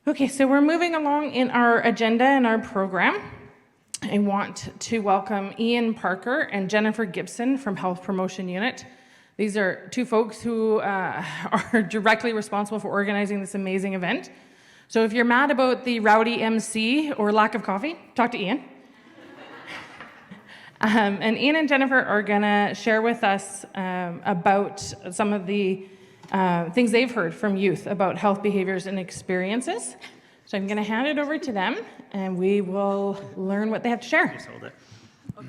Okay, so we're moving along in our agenda and our program. I want to welcome Ian Parker and Jennifer Gibson from Health Promotion Unit. These are two folks who are directly responsible for organizing this amazing event. So if you're mad about the rowdy MC or lack of coffee, talk to Ian. And Ian and Jennifer are gonna share with us about some of the things they've heard from youth about health behaviors and experiences. So I'm gonna hand it over to them and we will learn what they have to share. Just hold it. Okay.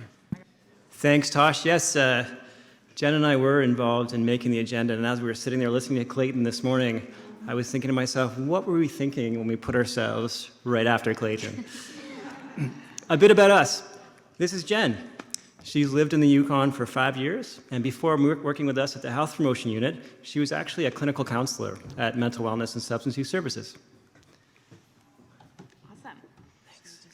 Thanks, Tosh. Yes, Jen and I were involved in making the agenda, and as we were sitting there listening to Clayton this morning, I was thinking to myself, what were we thinking when we put ourselves right after Clayton? A bit about us. This is Jen. She's lived in the Yukon for 5 years, and before working with us at the Health Promotion Unit, she was actually a clinical counselor at Mental Wellness and Substance Use Services. Awesome. Thanks.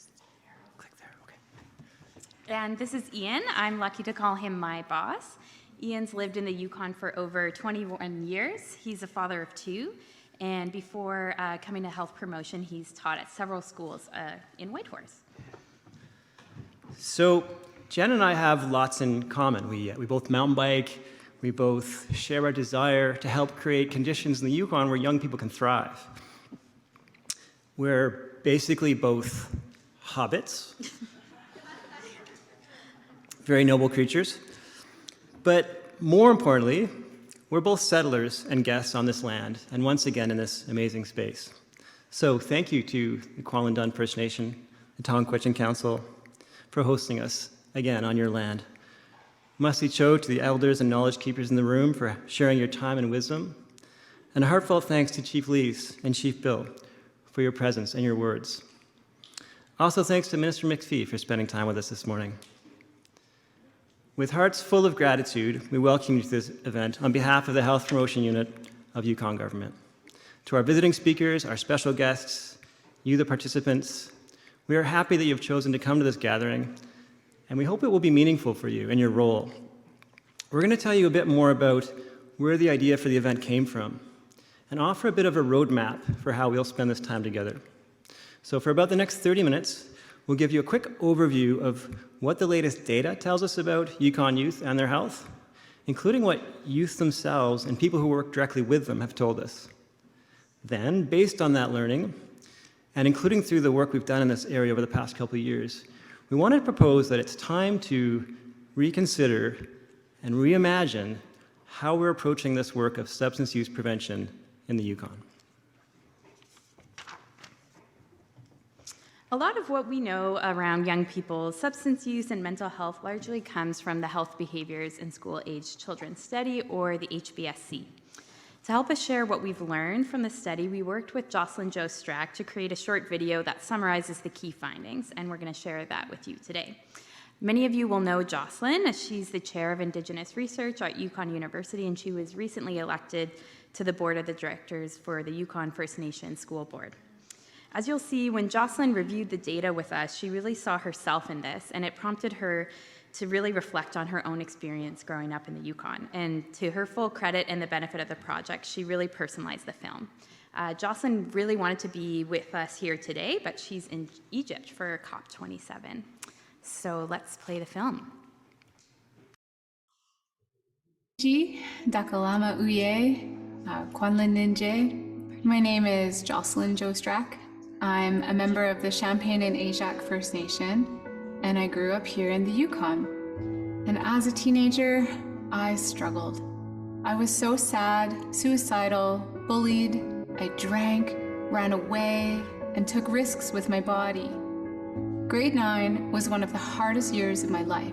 Click there, okay. And this is Ian. I'm lucky to call him my boss. Ian's lived in the Yukon for over 21 years. He's a father of 2, and before coming to Health Promotion, he's taught at several schools in Whitehorse. So, Jen and I have lots in common. We both mountain bike, we both share our desire to help create conditions in the Yukon where young people can thrive. We're basically both hobbits, very noble creatures, but more importantly, we're both settlers and guests on this land, and once again in this amazing space. So thank you to the Kwalin First Nation, the Tonquitchin Council, for hosting us again on your land. Musty Cho to the elders and knowledge keepers in the room for sharing your time and wisdom. And a heartfelt thanks to Chief Lees and Chief Bill for your presence and your words. Also thanks to Minister McPhee for spending time with us this morning. With hearts full of gratitude, we welcome you to this event on behalf of the Health Promotion Unit of Yukon Government. To our visiting speakers, our special guests, you the participants, we are happy that you have chosen to come to this gathering, and we hope it will be meaningful for you in your role. We're going to tell you a bit more about where the idea for the event came from and offer a bit of a roadmap for how we'll spend this time together. So for about the next 30 minutes, we'll give you a quick overview of what the latest data tells us about Yukon youth and their health, including what youth themselves and people who work directly with them have told us. Then, based on that learning, and including through the work we've done in this area over the past couple of years, we want to propose that it's time to reconsider and reimagine how we're approaching this work of substance use prevention in the Yukon. A lot of what we know around young people's substance use and mental health largely comes from the Health Behaviors in School-Aged Children Study, or the HBSC. To help us share what we've learned from the study, we worked with Jocelyn Jo Strack to create a short video that summarizes the key findings, and we're going to share that with you today. Many of you will know Jocelyn, as she's the chair of Indigenous Research at Yukon University, and she was recently elected to the board of the directors for the Yukon First Nation School Board. As you'll see, when Jocelyn reviewed the data with us, she really saw herself in this, and it prompted her to really reflect on her own experience growing up in the Yukon. And to her full credit and the benefit of the project, she really personalized the film. Jocelyn really wanted to be with us here today, but she's in Egypt for COP27. So let's play the film. Dakalama Uye, Kwanlin Ninje. My name is Jocelyn Jo Strack. I'm a member of the Champagne and Ajac First Nation, and I grew up here in the Yukon. And as a teenager, I struggled. I was so sad, suicidal, bullied. I drank, ran away, and took risks with my body. Grade 9 was one of the hardest years of my life.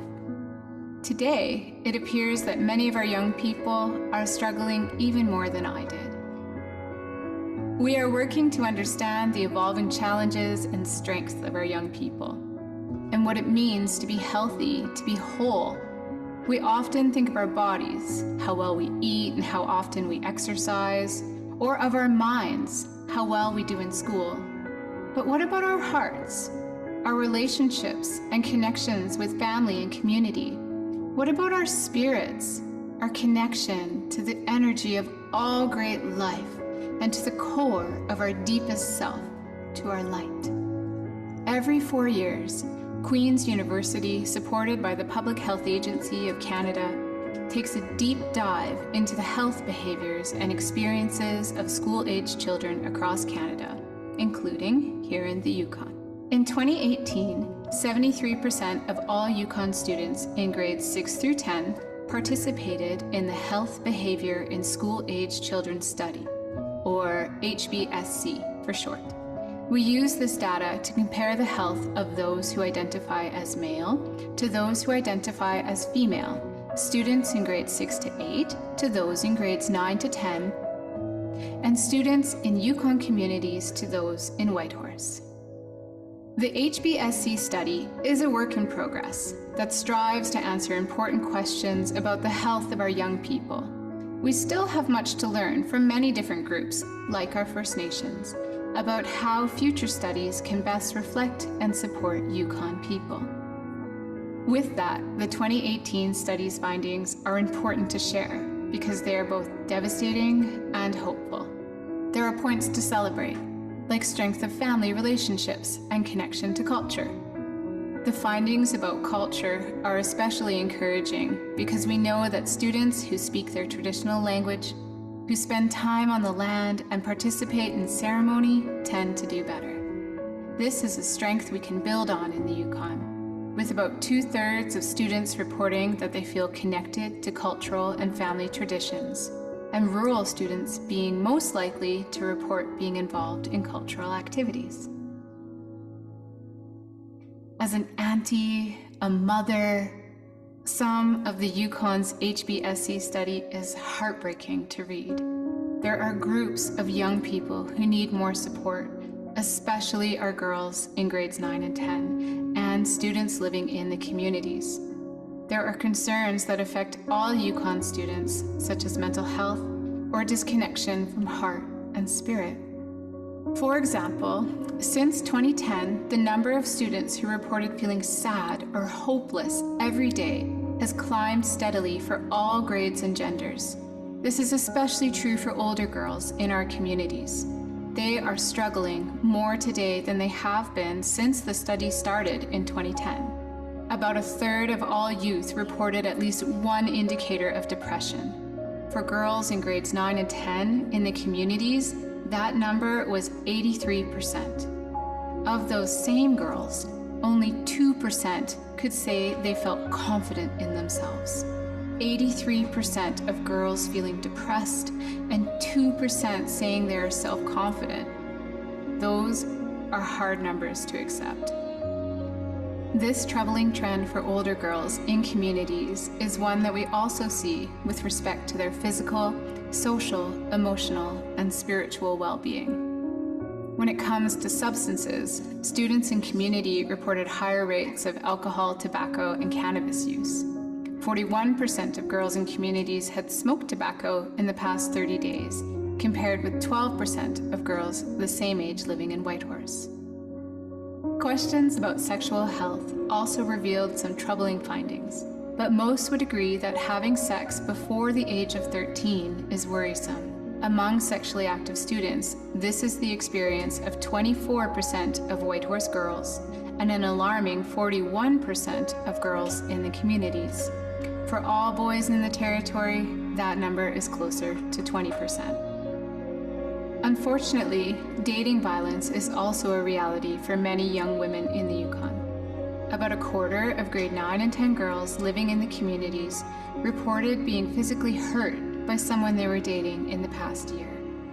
Today, it appears that many of our young people are struggling even more than I did. We are working to understand the evolving challenges and strengths of our young people, and what it means to be healthy, to be whole. We often think of our bodies, how well we eat and how often we exercise, or of our minds, how well we do in school. But what about our hearts, our relationships and connections with family and community? What about our spirits, our connection to the energy of all great life and to the core of our deepest self, to our light. Every 4 years, Queen's University, supported by the Public Health Agency of Canada, takes a deep dive into the health behaviours and experiences of school-aged children across Canada, including here in the Yukon. In 2018, 73% of all Yukon students in grades 6 through 10 participated in the Health Behaviour in School-Aged Children Study, or HBSC for short. We use this data to compare the health of those who identify as male to those who identify as female, students in grades 6 to 8 to those in grades 9 to 10, and students in Yukon communities to those in Whitehorse. The HBSC study is a work in progress that strives to answer important questions about the health of our young people. We still have much to learn from many different groups, like our First Nations, about how future studies can best reflect and support Yukon people. With that, the 2018 study's findings are important to share because they are both devastating and hopeful. There are points to celebrate, like strength of family relationships and connection to culture. The findings about culture are especially encouraging because we know that students who speak their traditional language, who spend time on the land and participate in ceremony, tend to do better. This is a strength we can build on in the Yukon, with about 2/3 of students reporting that they feel connected to cultural and family traditions, and rural students being most likely to report being involved in cultural activities. As an auntie, a mother, some of the Yukon's HBSC study is heartbreaking to read. There are groups of young people who need more support, especially our girls in grades 9 and 10, and students living in the communities. There are concerns that affect all Yukon students, such as mental health or disconnection from heart and spirit. For example, since 2010, the number of students who reported feeling sad or hopeless every day has climbed steadily for all grades and genders. This is especially true for older girls in our communities. They are struggling more today than they have been since the study started in 2010. About 1/3 of all youth reported at least one indicator of depression. For girls in grades 9 and 10 in the communities, that number was 83%. Of those same girls, only 2% could say they felt confident in themselves. 83% of girls feeling depressed and 2% saying they are self-confident. Those are hard numbers to accept. This troubling trend for older girls in communities is one that we also see with respect to their physical, social, emotional, and spiritual well-being. When it comes to substances, students in community reported higher rates of alcohol, tobacco, and cannabis use. 41% of girls in communities had smoked tobacco in the past 30 days, compared with 12% of girls the same age living in Whitehorse. Questions about sexual health also revealed some troubling findings, but most would agree that having sex before the age of 13 is worrisome. Among sexually active students, this is the experience of 24% of Whitehorse girls and an alarming 41% of girls in the communities. For all boys in the territory, that number is closer to 20%. Unfortunately, dating violence is also a reality for many young women in the Yukon. About 1/4 of grade 9 and 10 girls living in the communities reported being physically hurt by someone they were dating in the past year.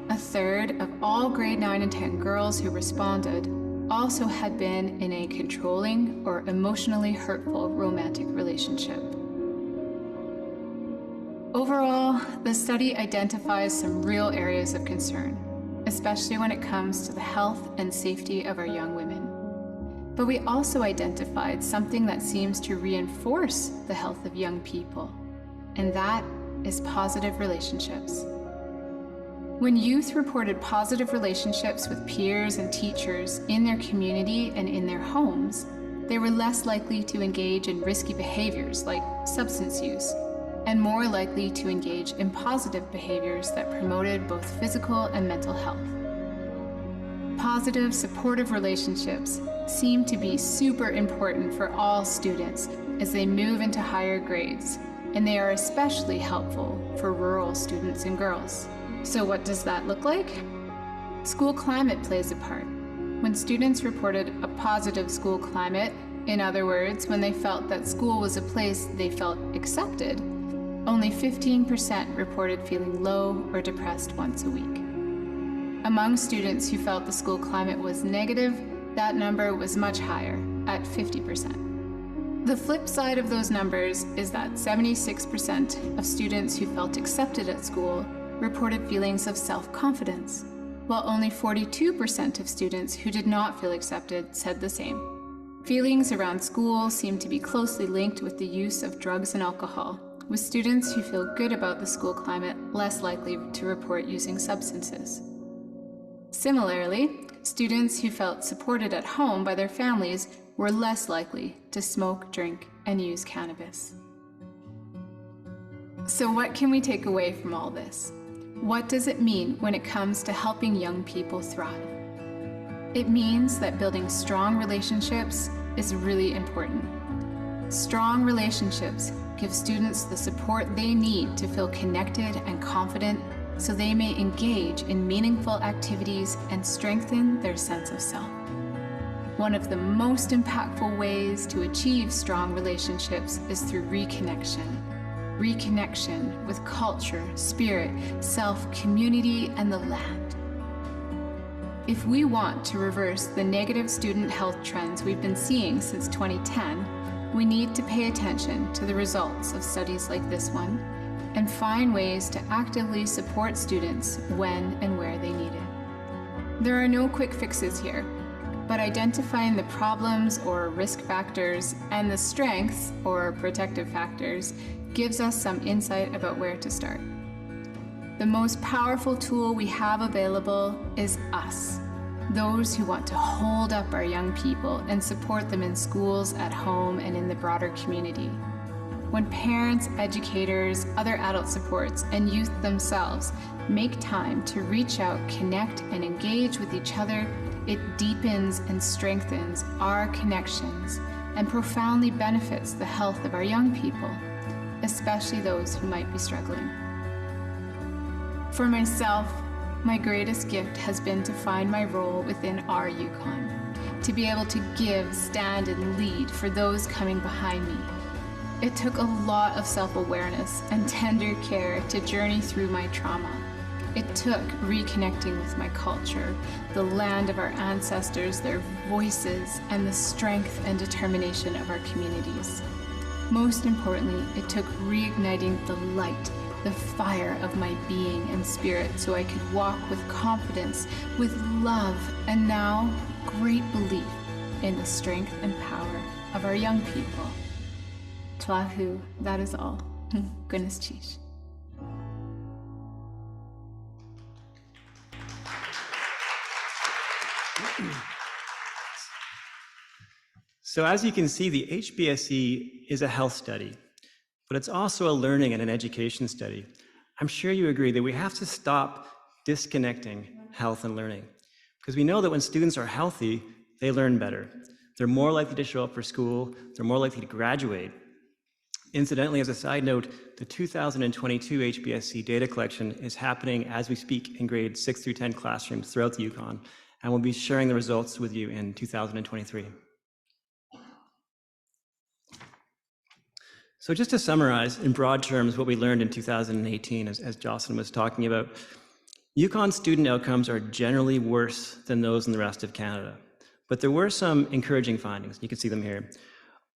1/3 of all grade 9 and 10 girls who responded also had been in a controlling or emotionally hurtful romantic relationship. Overall, the study identifies some real areas of concern, especially when it comes to the health and safety of our young women. But we also identified something that seems to reinforce the health of young people, and that is positive relationships. When youth reported positive relationships with peers and teachers in their community and in their homes, they were less likely to engage in risky behaviors like substance use, and more likely to engage in positive behaviors that promoted both physical and mental health. Positive, supportive relationships seem to be super important for all students as they move into higher grades, and they are especially helpful for rural students and girls. So what does that look like? School climate plays a part. When students reported a positive school climate, in other words, when they felt that school was a place they felt accepted, only 15% reported feeling low or depressed once a week. Among students who felt the school climate was negative, that number was much higher, at 50%. The flip side of those numbers is that 76% of students who felt accepted at school reported feelings of self-confidence, while only 42% of students who did not feel accepted said the same. Feelings around school seem to be closely linked with the use of drugs and alcohol, with students who feel good about the school climate less likely to report using substances. Similarly, students who felt supported at home by their families were less likely to smoke, drink, and use cannabis. So what can we take away from all this? What does it mean when it comes to helping young people thrive? It means that building strong relationships is really important. Strong relationships give students the support they need to feel connected and confident so they may engage in meaningful activities and strengthen their sense of self. One of the most impactful ways to achieve strong relationships is through reconnection. Reconnection with culture, spirit, self, community, and the land. If we want to reverse the negative student health trends we've been seeing since 2010, we need to pay attention to the results of studies like this one and find ways to actively support students when and where they need it. There are no quick fixes here, but identifying the problems or risk factors and the strengths or protective factors gives us some insight about where to start. The most powerful tool we have available is us, those who want to hold up our young people and support them in schools, at home, and in the broader community. When parents, educators, other adult supports, and youth themselves make time to reach out, connect, and engage with each other, it deepens and strengthens our connections and profoundly benefits the health of our young people, especially those who might be struggling. For myself, my greatest gift has been to find my role within our Yukon, to be able to give, stand, and lead for those coming behind me. It took a lot of self-awareness and tender care to journey through my trauma. It took reconnecting with my culture, the land of our ancestors, their voices, and the strength and determination of our communities. Most importantly, it took reigniting the light, the fire of my being and spirit so I could walk with confidence, with love, and now great belief in the strength and power of our young people. Tlahu, that is all. Goodness cheese. So as you can see, the HBSE is a health study, but it's also a learning and an education study. I'm sure you agree that we have to stop disconnecting health and learning, because we know that when students are healthy, they learn better. They're more likely to show up for school, they're more likely to graduate. Incidentally, as a side note, the 2022 HBSE data collection is happening as we speak in grades 6 through 10 classrooms throughout the Yukon, and we'll be sharing the results with you in 2023. So just to summarize in broad terms what we learned in 2018, as Jocelyn was talking about, Yukon student outcomes are generally worse than those in the rest of Canada, but there were some encouraging findings. You can see them here.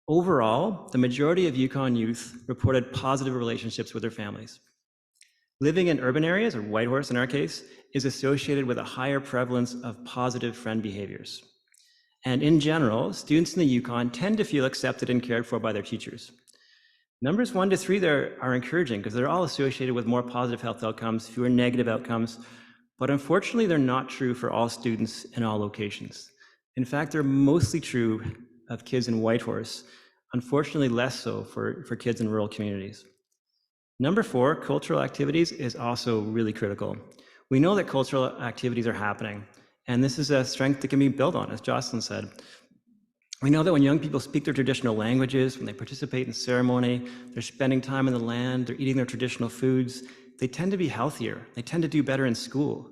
Overall, the majority of Yukon youth reported positive relationships with their families. Living in urban areas, or Whitehorse in our case, is associated with a higher prevalence of positive friend behaviors. And in general, students in the Yukon tend to feel accepted and cared for by their teachers. Numbers 1 to 3 there are encouraging because they're all associated with more positive health outcomes, fewer negative outcomes, but unfortunately they're not true for all students in all locations. In fact, they're mostly true of kids in Whitehorse, unfortunately less so for kids in rural communities. Number 4, cultural activities is also really critical. We know that cultural activities are happening, And this is a strength that can be built on, as Jocelyn said. We know that when young people speak their traditional languages, when they participate in ceremony, they're spending time in the land, they're eating their traditional foods, they tend to be healthier, they tend to do better in school.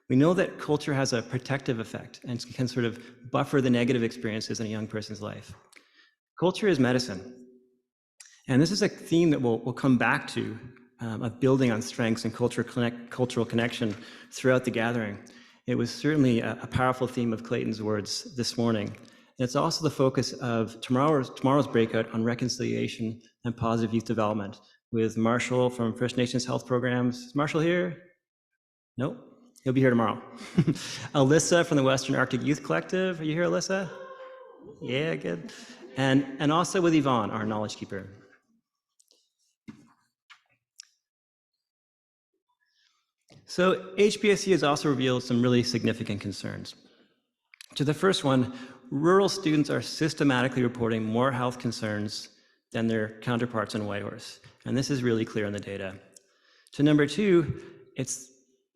We know that culture has a protective effect and can sort of buffer the negative experiences in a young person's life. Culture is medicine. And this is a theme that we'll come back to, of building on strengths and cultural connection throughout the gathering. It was certainly a powerful theme of Clayton's words this morning. And it's also the focus of tomorrow's breakout on reconciliation and positive youth development with Marshall from First Nations Health Programs. Is Marshall here? Nope, he'll be here tomorrow. Alyssa from the Western Arctic Youth Collective. Are you here, Alyssa? Yeah, good. And also with Yvonne, our knowledge keeper. So HBSC has also revealed some really significant concerns. To the first one, rural students are systematically reporting more health concerns than their counterparts in Whitehorse, and this is really clear in the data. To number two,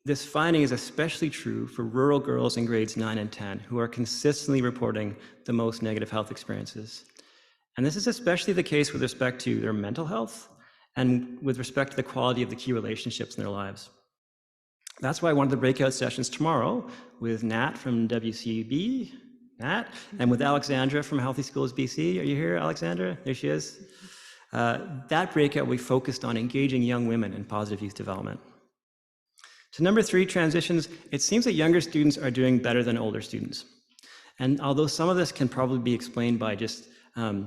this finding is especially true for rural girls in grades 9 and 10, who are consistently reporting the most negative health experiences. And this is especially the case with respect to their mental health and with respect to the quality of the key relationships in their lives. That's why one of the breakout sessions tomorrow with Nat from WCB, Nat, and with Alexandra from Healthy Schools BC. Are you here, Alexandra? There she is. That breakout will be focused on engaging young women in positive youth development. To number three, transitions, it seems that younger students are doing better than older students. And although some of this can probably be explained by just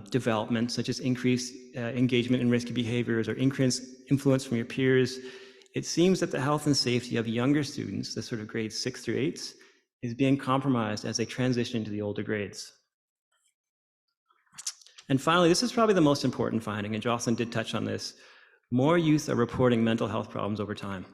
development, such as increased engagement in risky behaviors or increased influence from your peers, it seems that the health and safety of younger students, the sort of grades 6 through 8s, is being compromised as they transition into the older grades. And finally, this is probably the most important finding, and Jocelyn did touch on this. More youth are reporting mental health problems over time.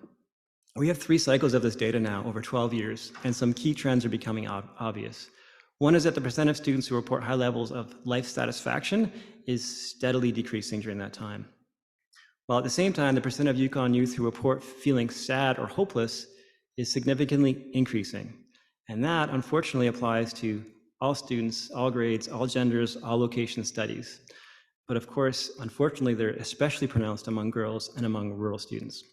We have 3 cycles of this data now over 12 years, and some key trends are becoming obvious. One is that the percent of students who report high levels of life satisfaction is steadily decreasing during that time. While at the same time, the percent of Yukon youth who report feeling sad or hopeless is significantly increasing. And that, unfortunately, applies to all students, all grades, all genders, all location studies. But of course, unfortunately, they're especially pronounced among girls and among rural students.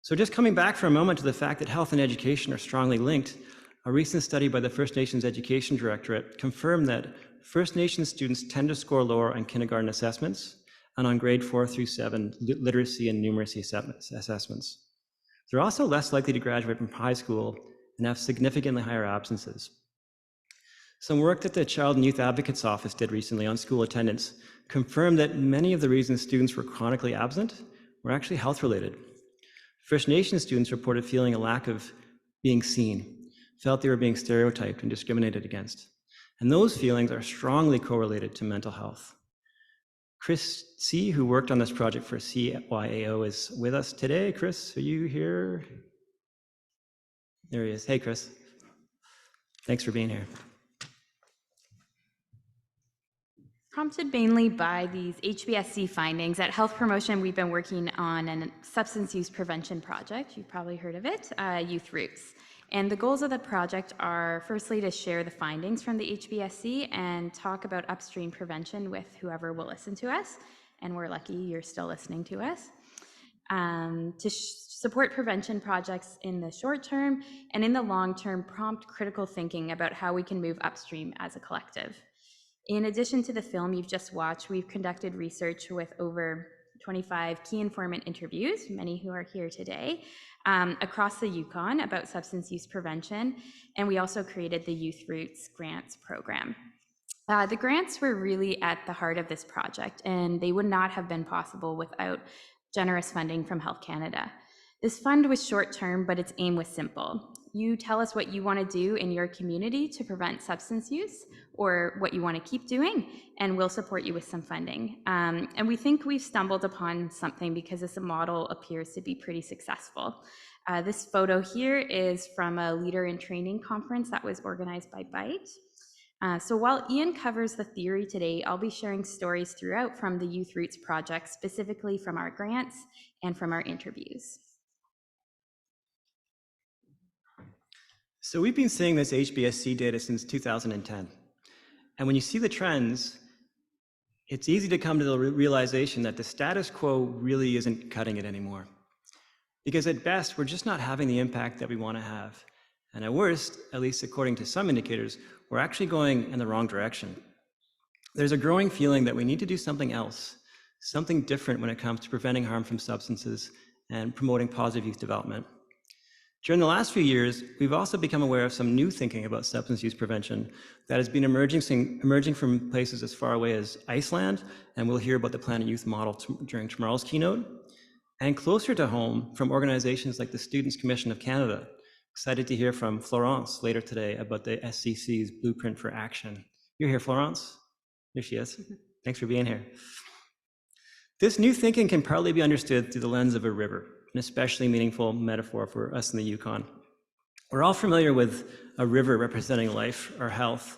So just coming back for a moment to the fact that health and education are strongly linked, a recent study by the First Nations Education Directorate confirmed that First Nations students tend to score lower on kindergarten assessments and on grade 4 through 7 literacy and numeracy assessments. They're also less likely to graduate from high school and have significantly higher absences. Some work that the Child and Youth Advocates Office did recently on school attendance confirmed that many of the reasons students were chronically absent were actually health-related. First Nations students reported feeling a lack of being seen, felt they were being stereotyped and discriminated against. And those feelings are strongly correlated to mental health. Chris C., who worked on this project for CYAO, is with us today. Chris, are you here? There he is. Hey, Chris. Thanks for being here. Prompted mainly by these HBSC findings, at Health Promotion, we've been working on a substance use prevention project. You've probably heard of it, Youth Roots. And the goals of the project are firstly to share the findings from the HBSC and talk about upstream prevention with whoever will listen to us. And we're lucky you're still listening to us. To support prevention projects in the short term and in the long term, prompt critical thinking about how we can move upstream as a collective. In addition to the film you've just watched, we've conducted research with over 25 key informant interviews, many who are here today, across the Yukon about substance use prevention, and we also created the Youth Roots Grants program. The grants were really at the heart of this project, and they would not have been possible without generous funding from Health Canada. This fund was short-term, but its aim was simple. You tell us what you want to do in your community to prevent substance use or what you want to keep doing, and we'll support you with some funding. And we think we've stumbled upon something because this model appears to be pretty successful. This photo here is from a Leader in Training conference that was organized by BITE. So while Ian covers the theory today, I'll be sharing stories throughout from the Youth Roots project, specifically from our grants and from our interviews. So we've been seeing this HBSC data since 2010. And when you see the trends, it's easy to come to the realization that the status quo really isn't cutting it anymore. Because at best, we're just not having the impact that we want to have. And at worst, at least according to some indicators, we're actually going in the wrong direction. There's a growing feeling that we need to do something else, something different when it comes to preventing harm from substances and promoting positive youth development. During the last few years, we've also become aware of some new thinking about substance use prevention that has been emerging from places as far away as Iceland, and we'll hear about the Planet Youth model during tomorrow's keynote, and closer to home from organizations like the Students' Commission of Canada. Excited to hear from Florence later today about the SCC's Blueprint for Action. You're here, Florence? Here she is. Thanks for being here. This new thinking can partly be understood through the lens of a river, an especially meaningful metaphor for us in the Yukon. We're all familiar with a river representing life or health.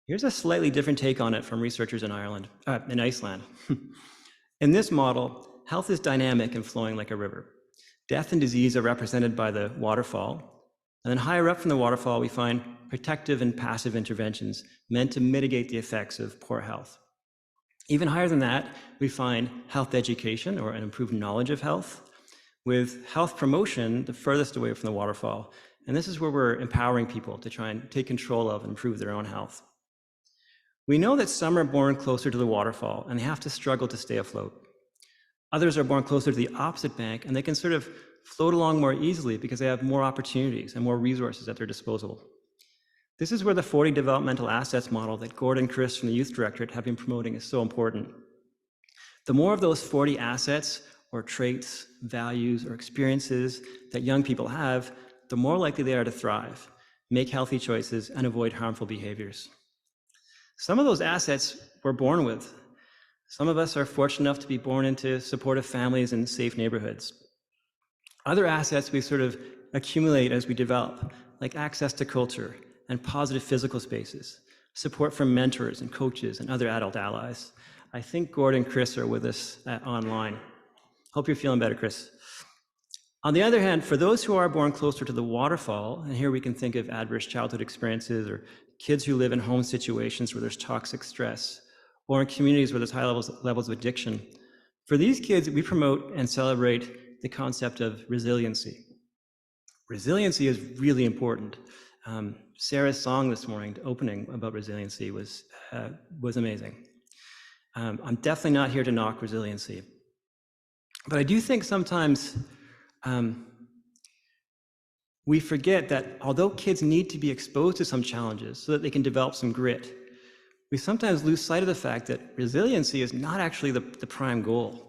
Here's a slightly different take on it from researchers in Iceland. In this model, health is dynamic and flowing like a river. Death and disease are represented by the waterfall, and then higher up from the waterfall, we find protective and passive interventions meant to mitigate the effects of poor health. Even higher than that, we find health education, or an improved knowledge of health, with health promotion the furthest away from the waterfall. And this is where we're empowering people to try and take control of and improve their own health. We know that some are born closer to the waterfall and they have to struggle to stay afloat. Others are born closer to the opposite bank and they can sort of float along more easily because they have more opportunities and more resources at their disposal. This is where the 40 developmental assets model that Gordon and Chris from the Youth Directorate have been promoting is so important. The more of those 40 assets or traits, values, or experiences that young people have, the more likely they are to thrive, make healthy choices, and avoid harmful behaviors. Some of those assets we're born with. Some of us are fortunate enough to be born into supportive families and safe neighborhoods. Other assets we sort of accumulate as we develop, like access to culture and positive physical spaces, support from mentors and coaches and other adult allies. I think Gordon and Chris are with us online. Hope you're feeling better, Chris. On the other hand, for those who are born closer to the waterfall, and here we can think of adverse childhood experiences or kids who live in home situations where there's toxic stress, or in communities where there's high levels of addiction. For these kids, we promote and celebrate the concept of resiliency. Resiliency is really important. Sarah's song this morning, opening about resiliency, was amazing. I'm definitely not here to knock resiliency. But I do think sometimes we forget that although kids need to be exposed to some challenges so that they can develop some grit, we sometimes lose sight of the fact that resiliency is not actually the prime goal.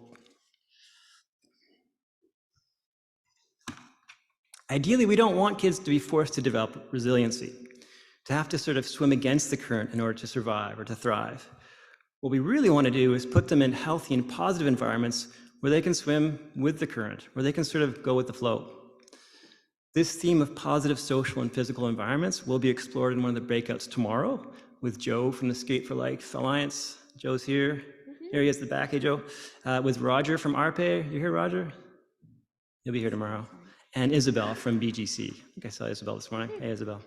Ideally, we don't want kids to be forced to develop resiliency, to have to sort of swim against the current in order to survive or to thrive. What we really want to do is put them in healthy and positive environments where they can swim with the current, where they can sort of go with the flow. This theme of positive social and physical environments will be explored in one of the breakouts tomorrow with Joe from the Skate for Life Alliance. Joe's here. Here he is at the back. Hey, Joe. With Roger from ARPE. You here, Roger? He'll be here tomorrow. And Isabel from BGC. I think I saw Isabel this morning. Hey, Isabel.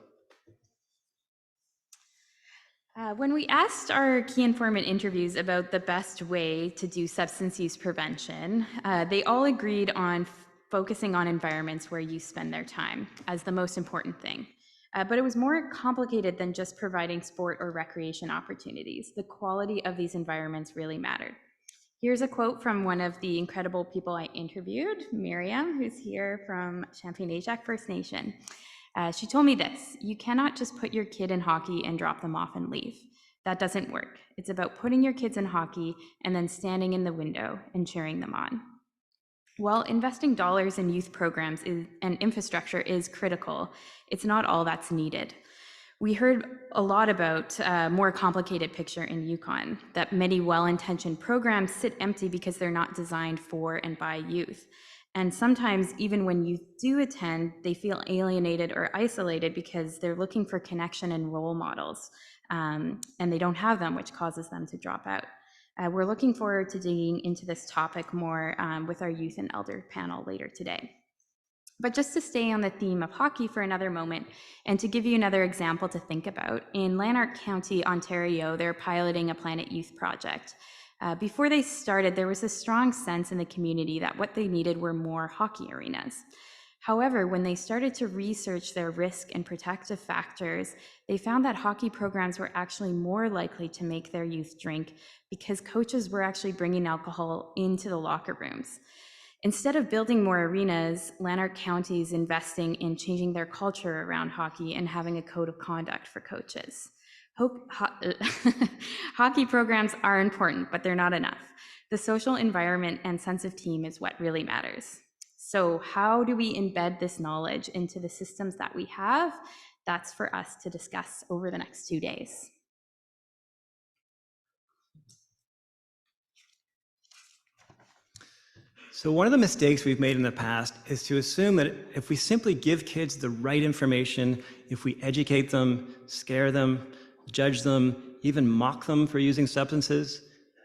When we asked our key informant interviews about the best way to do substance use prevention, they all agreed on focusing on environments where youth spend their time as the most important thing. But it was more complicated than just providing sport or recreation opportunities. The quality of these environments really mattered. Here's a quote from one of the incredible people I interviewed, Miriam, who's here from Champagne-Ajac First Nation. She told me this: you cannot just put your kid in hockey and drop them off and leave. That doesn't work. It's about putting your kids in hockey and then standing in the window and cheering them on. While investing dollars in youth programs and infrastructure is critical, it's not all that's needed. We heard a lot about a more complicated picture in Yukon, that many well-intentioned programs sit empty because they're not designed for and by youth. And sometimes, even when youth do attend, they feel alienated or isolated because they're looking for connection and role models, and they don't have them, which causes them to drop out. We're looking forward to digging into this topic more with our youth and elder panel later today. But just to stay on the theme of hockey for another moment, and to give you another example to think about, in Lanark County, Ontario, they're piloting a Planet Youth project. Before they started, there was a strong sense in the community that what they needed were more hockey arenas. However, when they started to research their risk and protective factors, they found that hockey programs were actually more likely to make their youth drink because coaches were actually bringing alcohol into the locker rooms. Instead of building more arenas, Lanark County is investing in changing their culture around hockey and having a code of conduct for coaches. Hockey programs are important, but they're not enough. The social environment and sense of team is what really matters. So how do we embed this knowledge into the systems that we have? That's for us to discuss over the next 2 days. So one of the mistakes we've made in the past is to assume that if we simply give kids the right information, if we educate them, scare them, judge them, even mock them for using substances,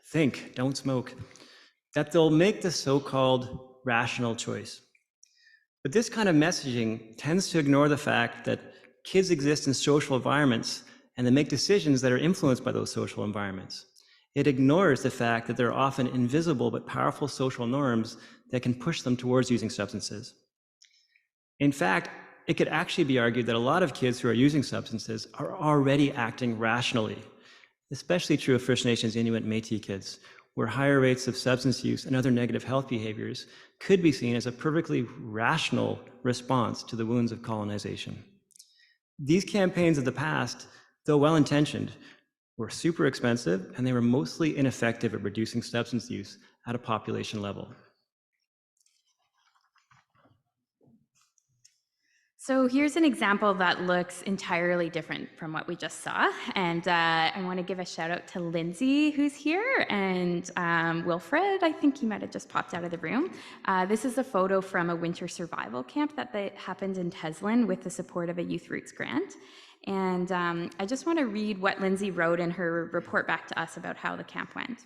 think, don't smoke, that they'll make the so-called rational choice. But this kind of messaging tends to ignore the fact that kids exist in social environments and they make decisions that are influenced by those social environments. It ignores the fact that there are often invisible but powerful social norms that can push them towards using substances. In fact, it could actually be argued that a lot of kids who are using substances are already acting rationally, especially true of First Nations, Inuit, and Métis kids, where higher rates of substance use and other negative health behaviors could be seen as a perfectly rational response to the wounds of colonization. These campaigns of the past, though well-intentioned, were super expensive and they were mostly ineffective at reducing substance use at a population level. So here's an example that looks entirely different from what we just saw. And I want to give a shout out to Lindsay, who's here, and Wilfred, I think he might have just popped out of the room. This is a photo from a winter survival camp that happened in Teslin with the support of a Youth Roots grant. And I just want to read what Lindsay wrote in her report back to us about how the camp went.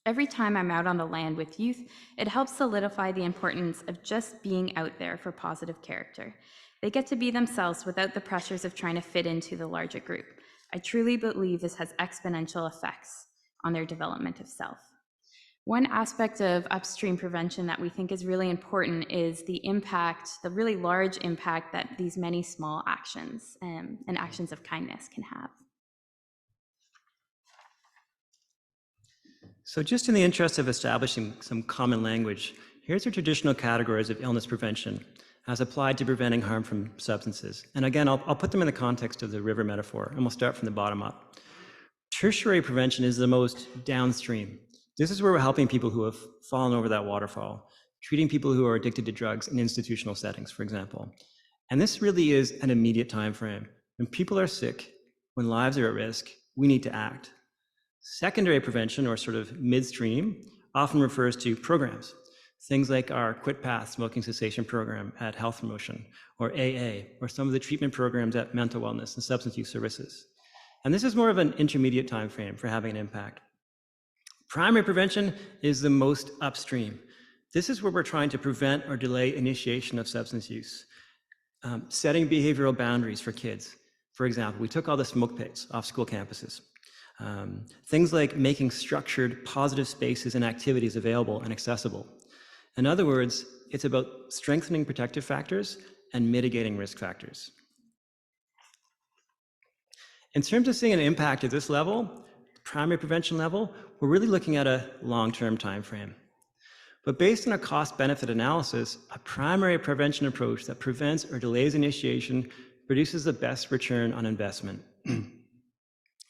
Every time I'm out on the land with youth, it helps solidify the importance of just being out there for positive character. They get to be themselves without the pressures of trying to fit into the larger group. I truly believe this has exponential effects on their development of self. One aspect of upstream prevention that we think is really important is the impact, the really large impact that these many small actions and actions of kindness can have. So just in the interest of establishing some common language, here's the traditional categories of illness prevention as applied to preventing harm from substances. And again, I'll put them in the context of the river metaphor, and we'll start from the bottom up. Tertiary prevention is the most downstream. This is where we're helping people who have fallen over that waterfall, treating people who are addicted to drugs in institutional settings, for example. And this really is an immediate time frame. When people are sick, when lives are at risk, we need to act. Secondary prevention, or sort of midstream, often refers to programs. Things like our Quit Path smoking cessation program at Health Promotion, or AA, or some of the treatment programs at Mental Wellness and Substance Use Services. And this is more of an intermediate time frame for having an impact. Primary prevention is the most upstream. This is where we're trying to prevent or delay initiation of substance use. Setting behavioral boundaries for kids. For example, we took all the smoke pits off school campuses. Things like making structured, positive spaces and activities available and accessible. In other words, it's about strengthening protective factors and mitigating risk factors. In terms of seeing an impact at this level, primary prevention level, we're really looking at a long-term time frame. But based on a cost-benefit analysis, a primary prevention approach that prevents or delays initiation produces the best return on investment.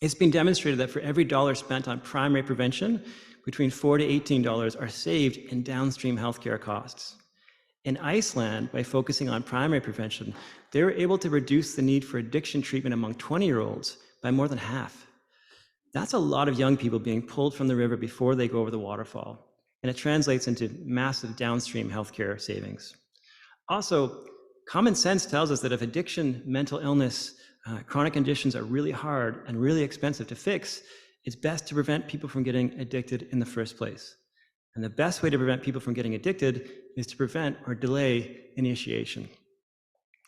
It's been demonstrated that for every dollar spent on primary prevention, between $4 to $18 are saved in downstream healthcare costs. In Iceland, by focusing on primary prevention, they were able to reduce the need for addiction treatment among 20-year-olds by more than half. That's a lot of young people being pulled from the river before they go over the waterfall, and it translates into massive downstream healthcare savings. Also, common sense tells us that if addiction, mental illness, chronic conditions are really hard and really expensive to fix, it's best to prevent people from getting addicted in the first place. And the best way to prevent people from getting addicted is to prevent or delay initiation.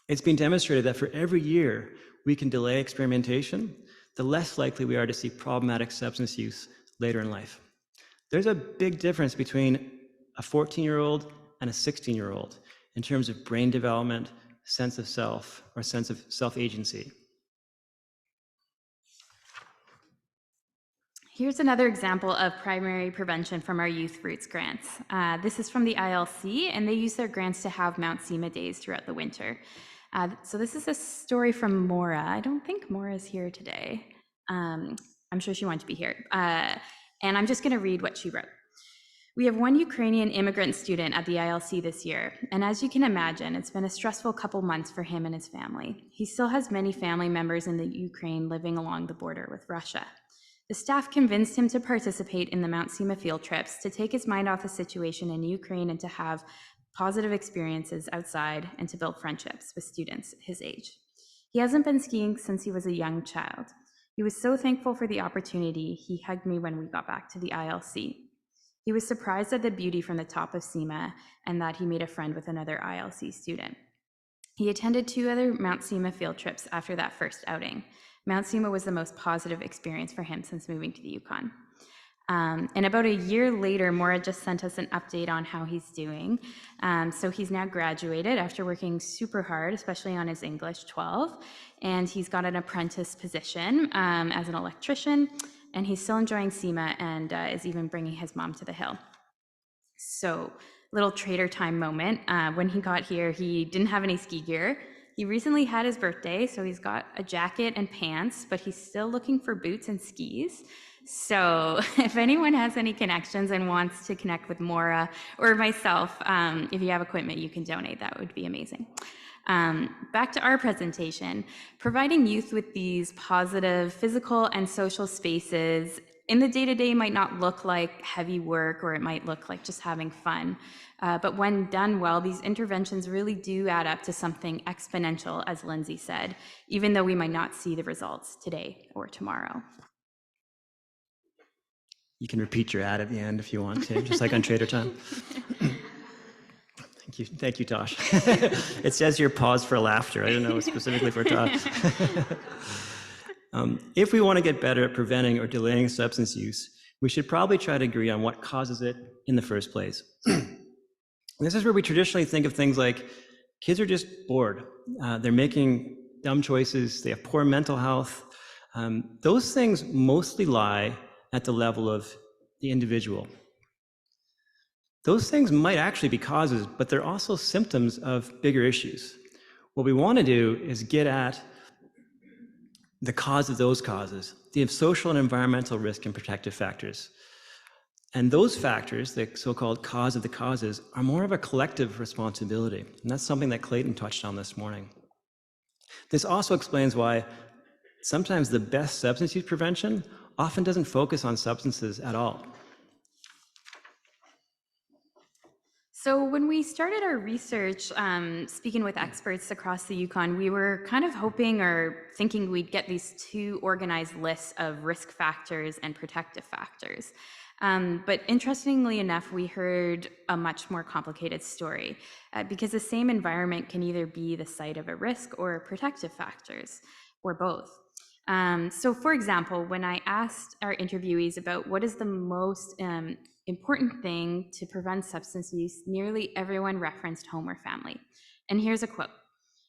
It's been demonstrated that for every year we can delay experimentation, the less likely we are to see problematic substance use later in life. There's a big difference between a 14-year-old and a 16-year-old in terms of brain development, sense of self, or sense of self-agency. Here's another example of primary prevention from our Youth Roots grants. This is from the ILC, and they use their grants to have Mount Sema days throughout the winter. So this is a story from Maura. I don't think Maura's here today. I'm sure she wanted to be here. And I'm just going to read what she wrote. We have one Ukrainian immigrant student at the ILC this year, and as you can imagine, it's been a stressful couple months for him and his family. He still has many family members in the Ukraine living along the border with Russia. The staff convinced him to participate in the Mount Sema field trips to take his mind off the situation in Ukraine and to have positive experiences outside and to build friendships with students his age. He hasn't been skiing since he was a young child. He was so thankful for the opportunity, he hugged me when we got back to the ILC. He was surprised at the beauty from the top of Sema and that he made a friend with another ILC student. He attended 2 other Mount Sema field trips after that first outing. Mount Sema was the most positive experience for him since moving to the Yukon. And about a year later, Maura just sent us an update on how he's doing. So he's now graduated after working super hard, especially on his English 12, and he's got an apprentice position as an electrician, and he's still enjoying SEMA and is even bringing his mom to the hill. So, little trader time moment. When he got here, he didn't have any ski gear. He recently had his birthday, so he's got a jacket and pants, but he's still looking for boots and skis. So if anyone has any connections and wants to connect with Maura or myself, if you have equipment you can donate, that would be amazing. Back to our presentation, providing youth with these positive physical and social spaces in the day-to-day might not look like heavy work, or it might look like just having fun. But when done well, these interventions really do add up to something exponential, as Lindsay said, even though we might not see the results today or tomorrow. You can repeat your ad at the end if you want to, just like on Trader Time. Thank you, Tosh. It says here pause for laughter. I don't know specifically for Tosh. If we want to get better at preventing or delaying substance use, we should probably try to agree on what causes it in the first place. This is where we traditionally think of things like kids are just bored. They're making dumb choices. They have poor mental health. Those things mostly lie at the level of the individual. Those things might actually be causes, but they're also symptoms of bigger issues. What we want to do is get at the cause of those causes, the social and environmental risk and protective factors. And those factors, the so-called cause of the causes, are more of a collective responsibility. And that's something that Clayton touched on this morning. This also explains why sometimes the best substance use prevention often doesn't focus on substances at all. So when we started our research, speaking with experts across the Yukon, we were kind of hoping or thinking we'd get these 2 organized lists of risk factors and protective factors. But interestingly enough, we heard a much more complicated story because the same environment can either be the site of a risk or protective factors, or both. So for example, when I asked our interviewees about what is the most important thing to prevent substance use, nearly everyone referenced home or family. And here's a quote: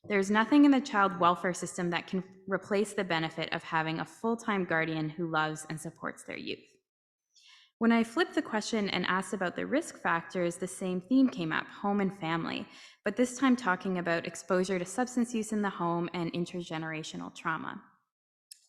"There's nothing in the child welfare system that can replace the benefit of having a full-time guardian who loves and supports their youth." When I flipped the question and asked about the risk factors, the same theme came up: home and family, but this time talking about exposure to substance use in the home and intergenerational trauma.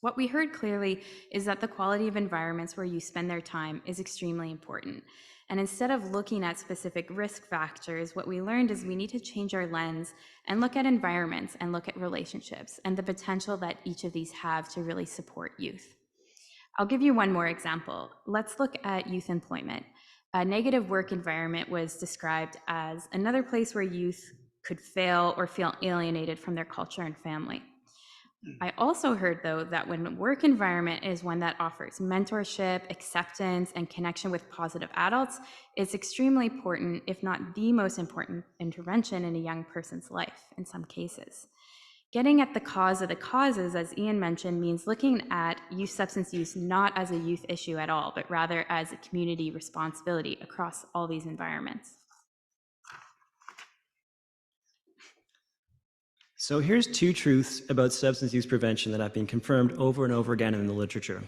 What we heard clearly is that the quality of environments where you spend their time is extremely important. And instead of looking at specific risk factors, what we learned is we need to change our lens and look at environments and look at relationships and the potential that each of these have to really support youth. I'll give you one more example. Let's look at youth employment. A negative work environment was described as another place where youth could fail or feel alienated from their culture and family. I also heard, though, that when work environment is one that offers mentorship, acceptance, and connection with positive adults, it's extremely important, if not the most important intervention in a young person's life in some cases. Getting at the cause of the causes, as Ian mentioned, means looking at youth substance use not as a youth issue at all, but rather as a community responsibility across all these environments. So here's two truths about substance use prevention that have been confirmed over and over again in the literature.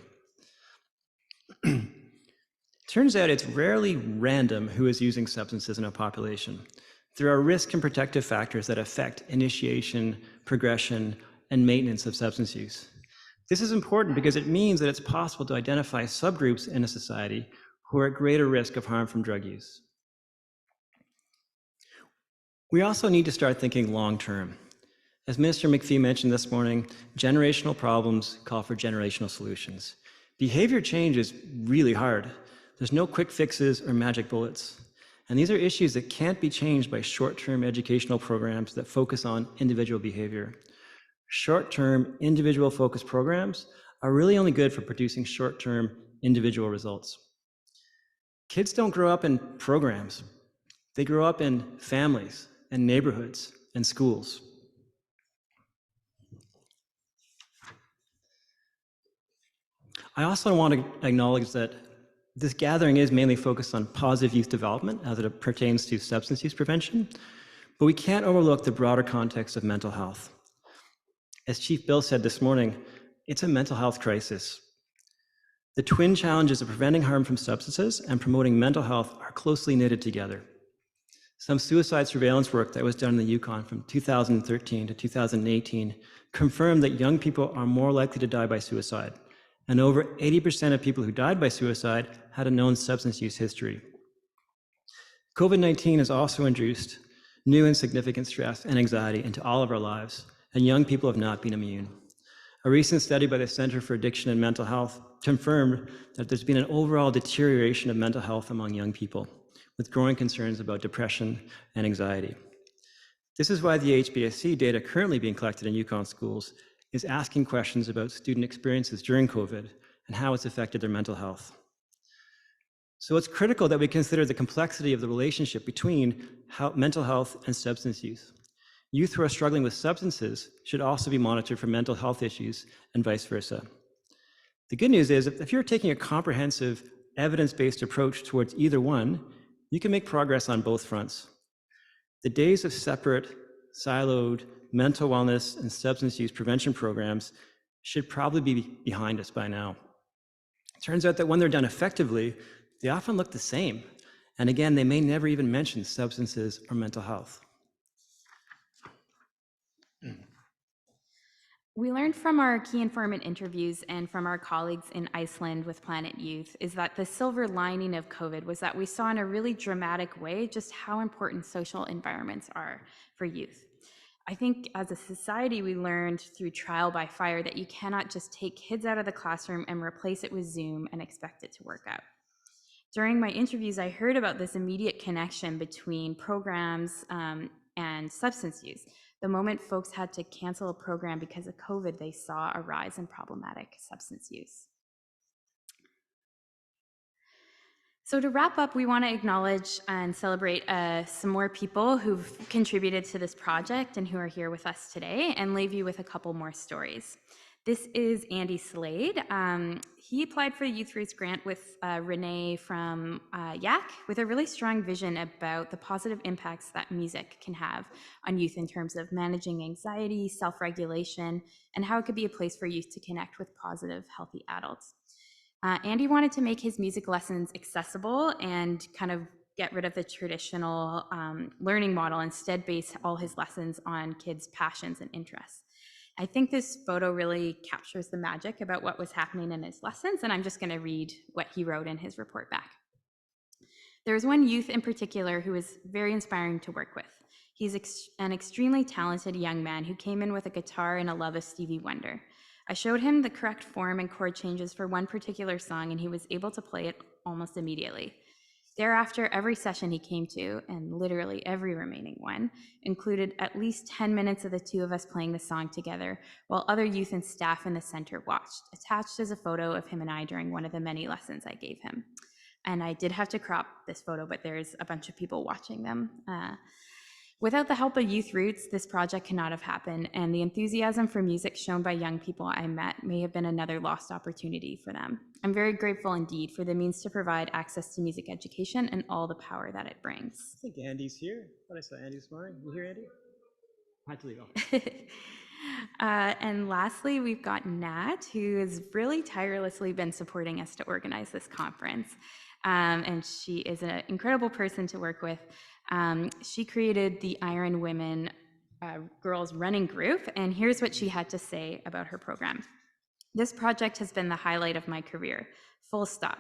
Turns out it's rarely random who is using substances in a population. There are risk and protective factors that affect initiation, progression, and maintenance of substance use. This is important because it means that it's possible to identify subgroups in a society who are at greater risk of harm from drug use. We also need to start thinking long-term. As Minister McPhee mentioned this morning, generational problems call for generational solutions. Behavior change is really hard. There's no quick fixes or magic bullets. And these are issues that can't be changed by short-term educational programs that focus on individual behavior. Short-term, individual-focused programs are really only good for producing short-term, individual results. Kids don't grow up in programs. They grow up in families and neighborhoods and schools. I also want to acknowledge that this gathering is mainly focused on positive youth development as it pertains to substance use prevention, but we can't overlook the broader context of mental health. As Chief Bill said this morning, it's a mental health crisis. The twin challenges of preventing harm from substances and promoting mental health are closely knitted together. Some suicide surveillance work that was done in the Yukon from 2013 to 2018 confirmed that young people are more likely to die by suicide, and over 80% of people who died by suicide had a known substance use history. COVID-19 has also introduced new and significant stress and anxiety into all of our lives, and young people have not been immune. A recent study by the Center for Addiction and Mental Health confirmed that there's been an overall deterioration of mental health among young people, with growing concerns about depression and anxiety. This is why the HBSC data currently being collected in Yukon schools is asking questions about student experiences during COVID and how it's affected their mental health. So it's critical that we consider the complexity of the relationship between mental health and substance use. Youth who are struggling with substances should also be monitored for mental health issues and vice versa. The good news is if you're taking a comprehensive, evidence-based approach towards either one, you can make progress on both fronts. The days of separate, siloed mental wellness and substance use prevention programs should probably be behind us by now. It turns out that when they're done effectively, they often look the same. And again, they may never even mention substances or mental health. We learned from our key informant interviews and from our colleagues in Iceland with Planet Youth is that the silver lining of COVID was that we saw in a really dramatic way just how important social environments are for youth. I think as a society, we learned through trial by fire that you cannot just take kids out of the classroom and replace it with Zoom and expect it to work out. During my interviews, I heard about this immediate connection between programs and substance use. The moment folks had to cancel a program because of COVID, they saw a rise in problematic substance use. So to wrap up, we want to acknowledge and celebrate some more people who've contributed to this project and who are here with us today, and leave you with a couple more stories. This is Andy Slade. He applied for the Youth Roots grant with Renee from YAC with a really strong vision about the positive impacts that music can have on youth in terms of managing anxiety, self-regulation, and how it could be a place for youth to connect with positive, healthy adults. Andy wanted to make his music lessons accessible and kind of get rid of the traditional learning model, instead base all his lessons on kids' passions and interests. I think this photo really captures the magic about what was happening in his lessons, and I'm just going to read what he wrote in his report back. There was one youth in particular who was very inspiring to work with. He's an extremely talented young man who came in with a guitar and a love of Stevie Wonder. I showed him the correct form and chord changes for one particular song, and he was able to play it almost immediately. Thereafter, every session he came to, and literally every remaining one, included at least 10 minutes of the two of us playing the song together, while other youth and staff in the center watched. Attached is a photo of him and I during one of the many lessons I gave him. And I did have to crop this photo, but there's a bunch of people watching them. Without the help of Youth Roots, this project cannot have happened, and the enthusiasm for music shown by young people I met may have been another lost opportunity for them. I'm very grateful indeed for the means to provide access to music education and all the power that it brings. I think Andy's here. I thought I saw Andy this morning. You here, Andy? I had to leave. And lastly, we've got Nat, who has really tirelessly been supporting us to organize this conference. And she is an incredible person to work with. She created the Iron Women Girls Running Group, and here's what she had to say about her program. This project has been the highlight of my career, full stop.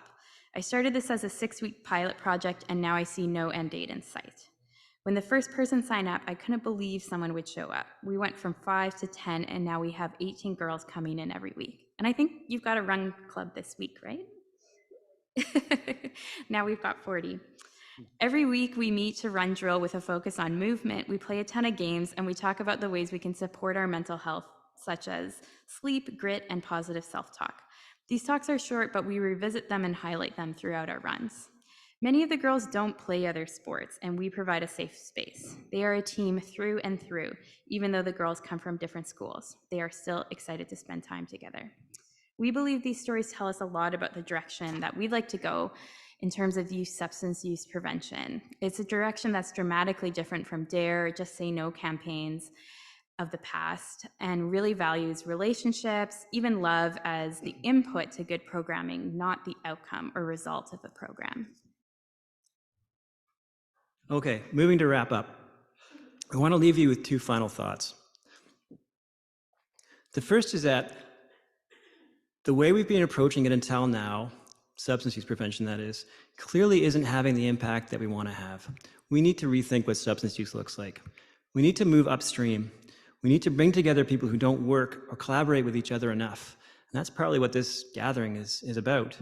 I started this as a 6-week pilot project, and now I see no end date in sight. When the first person signed up, I couldn't believe someone would show up. We went from 5 to 10, and now we have 18 girls coming in every week. And I think you've got a run club this week, right? Now we've got 40. Every week we meet to run drill with a focus on movement. We play a ton of games and we talk about the ways we can support our mental health, such as sleep, grit, and positive self-talk. These talks are short, but we revisit them and highlight them throughout our runs. Many of the girls don't play other sports, and we provide a safe space. They are a team through and through. Even though the girls come from different schools, they are still excited to spend time together. We believe these stories tell us a lot about the direction that we'd like to go in terms of youth substance use prevention. It's a direction that's dramatically different from DARE, Just Say No campaigns of the past, and really values relationships, even love, as the input to good programming, not the outcome or result of the program. Okay, moving to wrap up. I want to leave you with 2 final thoughts. The first is that the way we've been approaching it until now, substance use prevention that is, clearly isn't having the impact that we want to have. We need to rethink what substance use looks like. We need to move upstream. We need to bring together people who don't work or collaborate with each other enough. And that's partly what this gathering is about.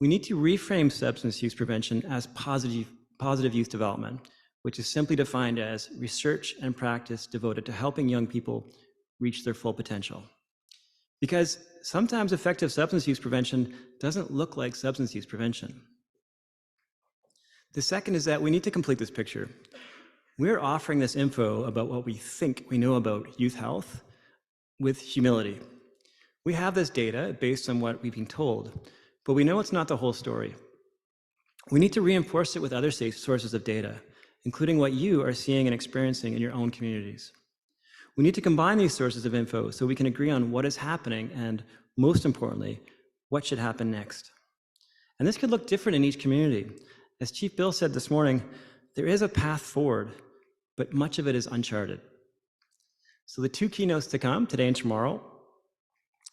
We need to reframe substance use prevention as positive youth development, which is simply defined as research and practice devoted to helping young people reach their full potential. Because sometimes effective substance use prevention doesn't look like substance use prevention. The second is that we need to complete this picture. We're offering this info about what we think we know about youth health with humility. We have this data based on what we've been told, but we know it's not the whole story. We need to reinforce it with other sources of data, including what you are seeing and experiencing in your own communities. We need to combine these sources of info so we can agree on what is happening and, most importantly, what should happen next. And this could look different in each community. As Chief Bill said this morning, there is a path forward, but much of it is uncharted. So the 2 keynotes to come, today and tomorrow,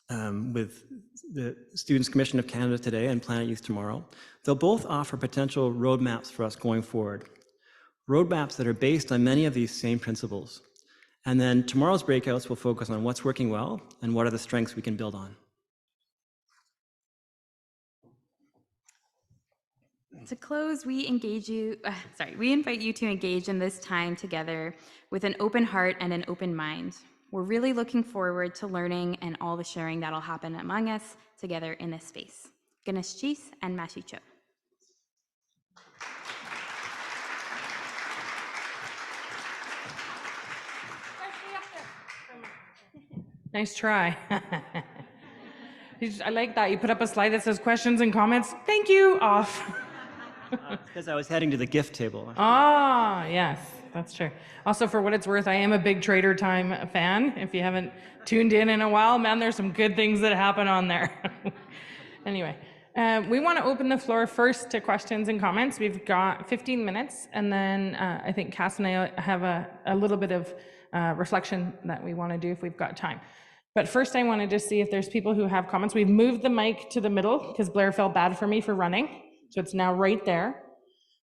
with the Students' Commission of Canada today and Planet Youth tomorrow, they'll both offer potential roadmaps for us going forward. Roadmaps that are based on many of these same principles. And then tomorrow's breakouts will focus on what's working well and what are the strengths we can build on. To close, we invite you to engage in this time together with an open heart and an open mind. We're really looking forward to learning and all the sharing that'll happen among us together in this space. Ganesh Chis and Mashicho. Nice try. I like that. You put up a slide that says questions and comments. Thank you, off. Because I was heading to the gift table. Ah, yes, that's true. Also, for what it's worth, I am a big Trader Time fan. If you haven't tuned in a while, man, there's some good things that happen on there. Anyway, we want to open the floor first to questions and comments. We've got 15 minutes, and then I think Cass and I have a little bit of reflection that we want to do if we've got time. But first, I want to just see if there's people who have comments. We've moved the mic to the middle because Blair felt bad for me for running. So it's now right there.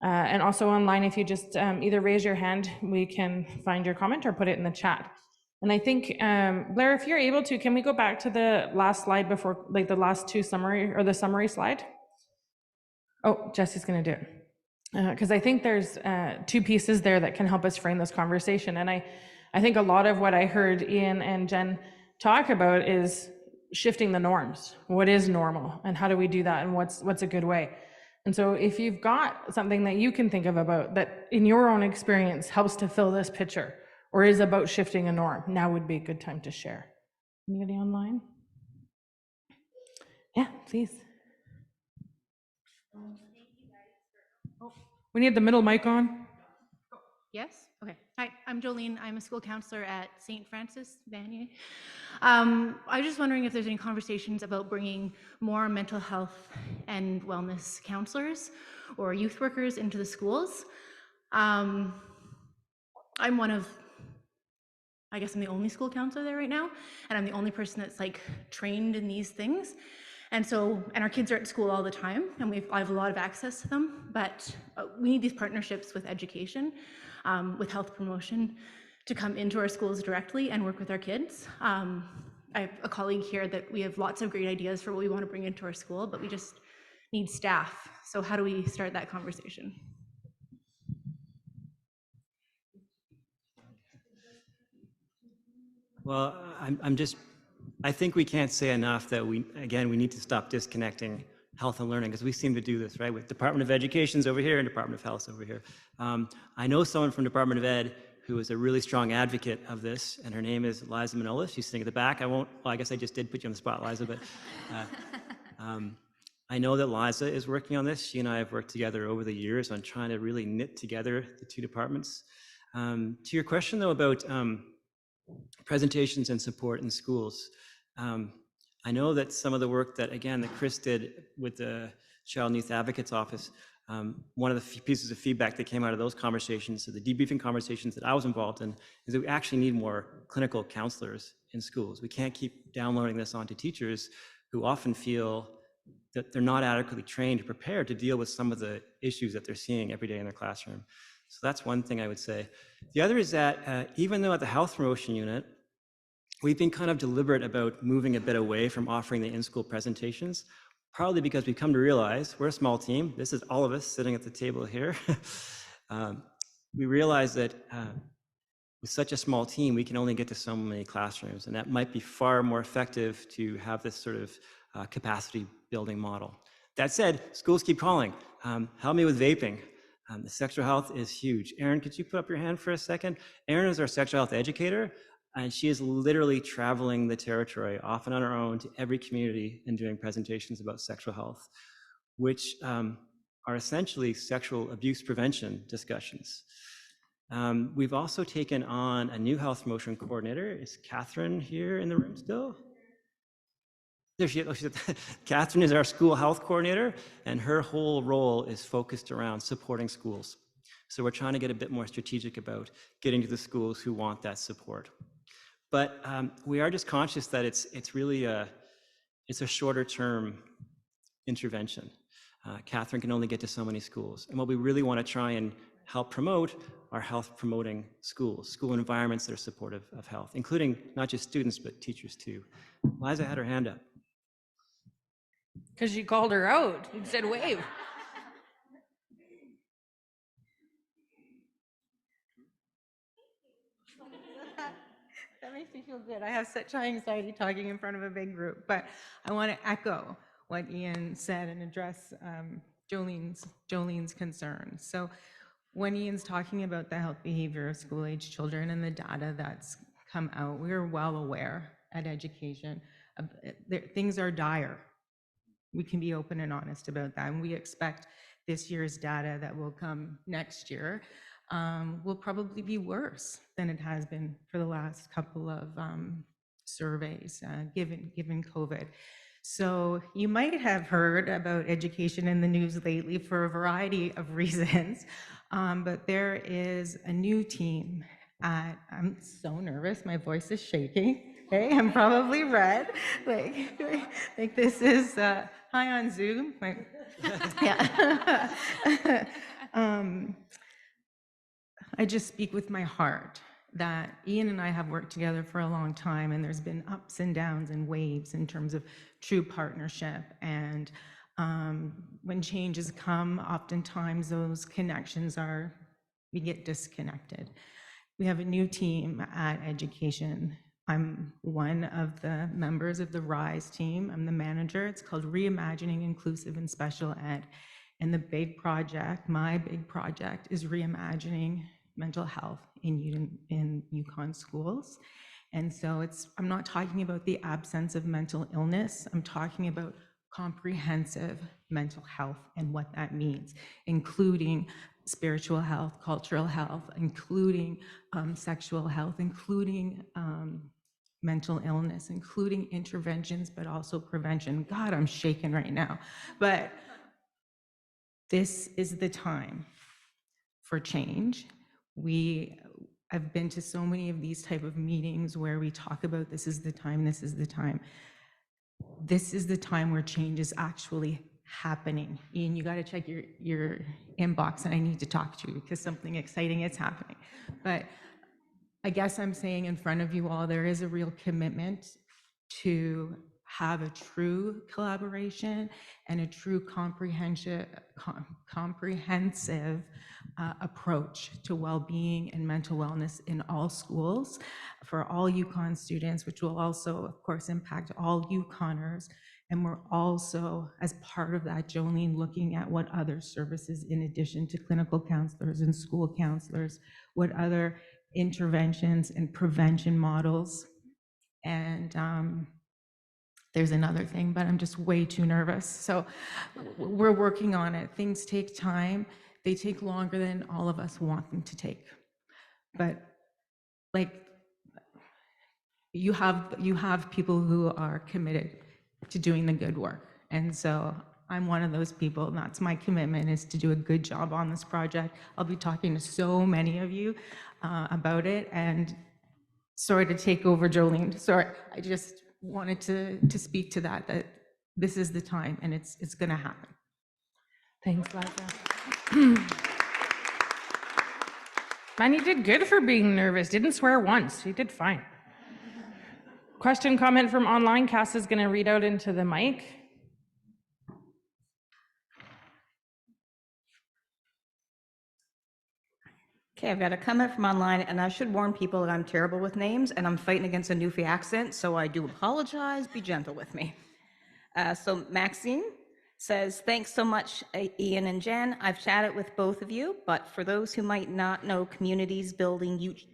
And also online, if you just either raise your hand, we can find your comment or put it in the chat. And I think, Blair, if you're able to, can we go back to the last slide before, like the last 2 summary, or the summary slide? Oh, Jesse's going to do it. Because I think there's two pieces there that can help us frame this conversation. And I think a lot of what I heard Ian and Jen talk about is shifting the norms. What is normal and how do we do that and what's a good way? And so if you've got something that you can think of about that in your own experience helps to fill this picture or is about shifting a norm, now would be a good time to share. Anybody online? Yeah, please. We need the middle mic on. Yes? Okay. Hi, I'm Jolene. I'm a school counselor at St. Francis Vanier. I was just wondering if there's any conversations about bringing more mental health and wellness counselors or youth workers into the schools. I'm one of, I guess I'm the only school counselor there right now, and I'm the only person that's like trained in these things. And so, and our kids are at school all the time, and I have a lot of access to them, but we need these partnerships with education, with health promotion, to come into our schools directly and work with our kids. I have a colleague here that we have lots of great ideas for what we want to bring into our school, but we just need staff. So how do we start that conversation? Well, I think we can't say enough that we need to stop disconnecting health and learning, because we seem to do this, right? With Department of Education's over here and Department of Health's over here. I know someone from Department of Ed who is a really strong advocate of this, and her name is Liza Manola. She's sitting at the back. I guess I just did put you on the spot, Liza, but I know that Liza is working on this. She and I have worked together over the years on trying to really knit together the two departments. To your question, though, about presentations and support in schools. I know that some of the work that Chris did with the Child and Youth Advocates Office, one of the pieces of feedback that came out of those conversations, so the debriefing conversations that I was involved in, is that we actually need more clinical counselors in schools. We can't keep downloading this onto teachers who often feel that they're not adequately trained or prepared to deal with some of the issues that they're seeing every day in their classroom. So that's one thing I would say. The other is that even though at the health promotion unit, we've been kind of deliberate about moving a bit away from offering the in-school presentations, partly because we've come to realize we're a small team. This is all of us sitting at the table here. We realize that with such a small team, we can only get to so many classrooms, and that might be far more effective to have this sort of capacity building model. That said, schools keep calling. Help me with vaping. The sexual health is huge. Erin, could you put up your hand for a second? Erin is our sexual health educator, and she is literally traveling the territory, often on her own, to every community and doing presentations about sexual health, which are essentially sexual abuse prevention discussions. We've also taken on a new health promotion coordinator. Is Catherine here in the room still? There she is. Catherine is our school health coordinator, and her whole role is focused around supporting schools. So we're trying to get a bit more strategic about getting to the schools who want that support. But we are just conscious that it's really a shorter term intervention. Catherine can only get to so many schools. And what we really want to try and help promote are health promoting schools, school environments that are supportive of health, including not just students, but teachers too. Liza had her hand up. Because you called her out. You said wave. That makes me feel good. I have such high anxiety talking in front of a big group, but I want to echo what Ian said and address Jolene's concerns. So when Ian's talking about the health behavior of school-age children and the data that's come out, we're well aware at education things are dire. We can be open and honest about that, and we expect this year's data that will come next year will probably be worse than it has been for the last couple of surveys, given COVID. So you might have heard about education in the news lately for a variety of reasons, but there is a new team I'm so nervous, my voice is shaking. Okay, I'm probably red. Like this is hi on Zoom. Yeah. I just speak with my heart that Ian and I have worked together for a long time, and there's been ups and downs and waves in terms of true partnership and When changes come, oftentimes those connections we get disconnected. We have a new team at Education. I'm one of the members of the RISE team. I'm the manager. It's called Reimagining Inclusive and Special Ed. And the big project, my big project, is reimagining mental health in Yukon schools. And so I'm not talking about the absence of mental illness. I'm talking about comprehensive mental health and what that means, including spiritual health, cultural health, including sexual health, including mental illness, including interventions, but also prevention. God, I'm shaking right now. But this is the time for change. I've been to so many of these type of meetings where we talk about this is the time, this is the time. This is the time where change is actually happening. Ian, you got to check your inbox, and I need to talk to you because something exciting is happening. But I guess I'm saying in front of you all, there is a real commitment to have a true collaboration and a true comprehensive approach to well-being and mental wellness in all schools for all Yukon students, which will also, of course, impact all Yukoners. And we're also, as part of that, Jolene, looking at what other services, in addition to clinical counselors and school counselors, what other interventions and prevention models. And there's another thing, but I'm just way too nervous. So we're working on it. Things take time. They take longer than all of us want them to take. But like, you have people who are committed to doing the good work. And so I'm one of those people, and that's my commitment, is to do a good job on this project. I'll be talking to so many of you about it, and sorry to take over, Jolene. Sorry, I just wanted to speak to that this is the time, and it's gonna happen. Thanks, Liza. Man, you did good for being nervous. Didn't swear once. You did fine. Question, comment from online. Cass is going to read out into the mic. Okay, I've got a comment from online, and I should warn people that I'm terrible with names, and I'm fighting against a Newfie accent, so I do apologize. Be gentle with me. So Maxine says, thanks so much, Ian and Jen. I've chatted with both of you, but for those who might not know, Communities Building Youth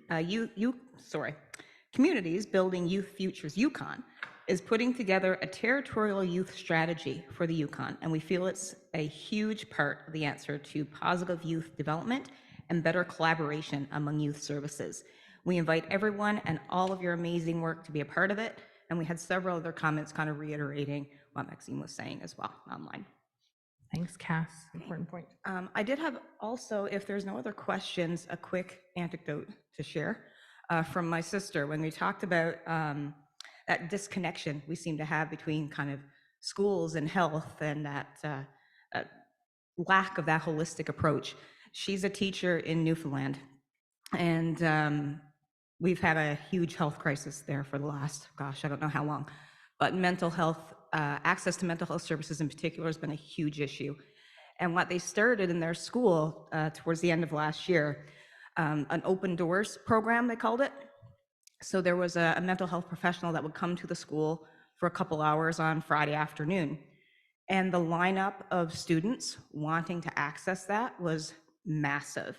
Futures Yukon is putting together a territorial youth strategy for the Yukon, and we feel it's a huge part of the answer to positive youth development and better collaboration among youth services. We invite everyone and all of your amazing work to be a part of it, and we had several other comments kind of reiterating what Maxine was saying as well online. Thanks, Cass. Important point. I did have also, if there's no other questions, a quick anecdote to share from my sister when we talked about that disconnection we seem to have between kind of schools and health, and that lack of that holistic approach. She's a teacher in Newfoundland, and we've had a huge health crisis there for the last, gosh, I don't know how long, but mental health, access to mental health services in particular has been a huge issue. And what they started in their school towards the end of last year, an open doors program, they called it. So there was a mental health professional that would come to the school for a couple hours on Friday afternoon. And the lineup of students wanting to access that was massive.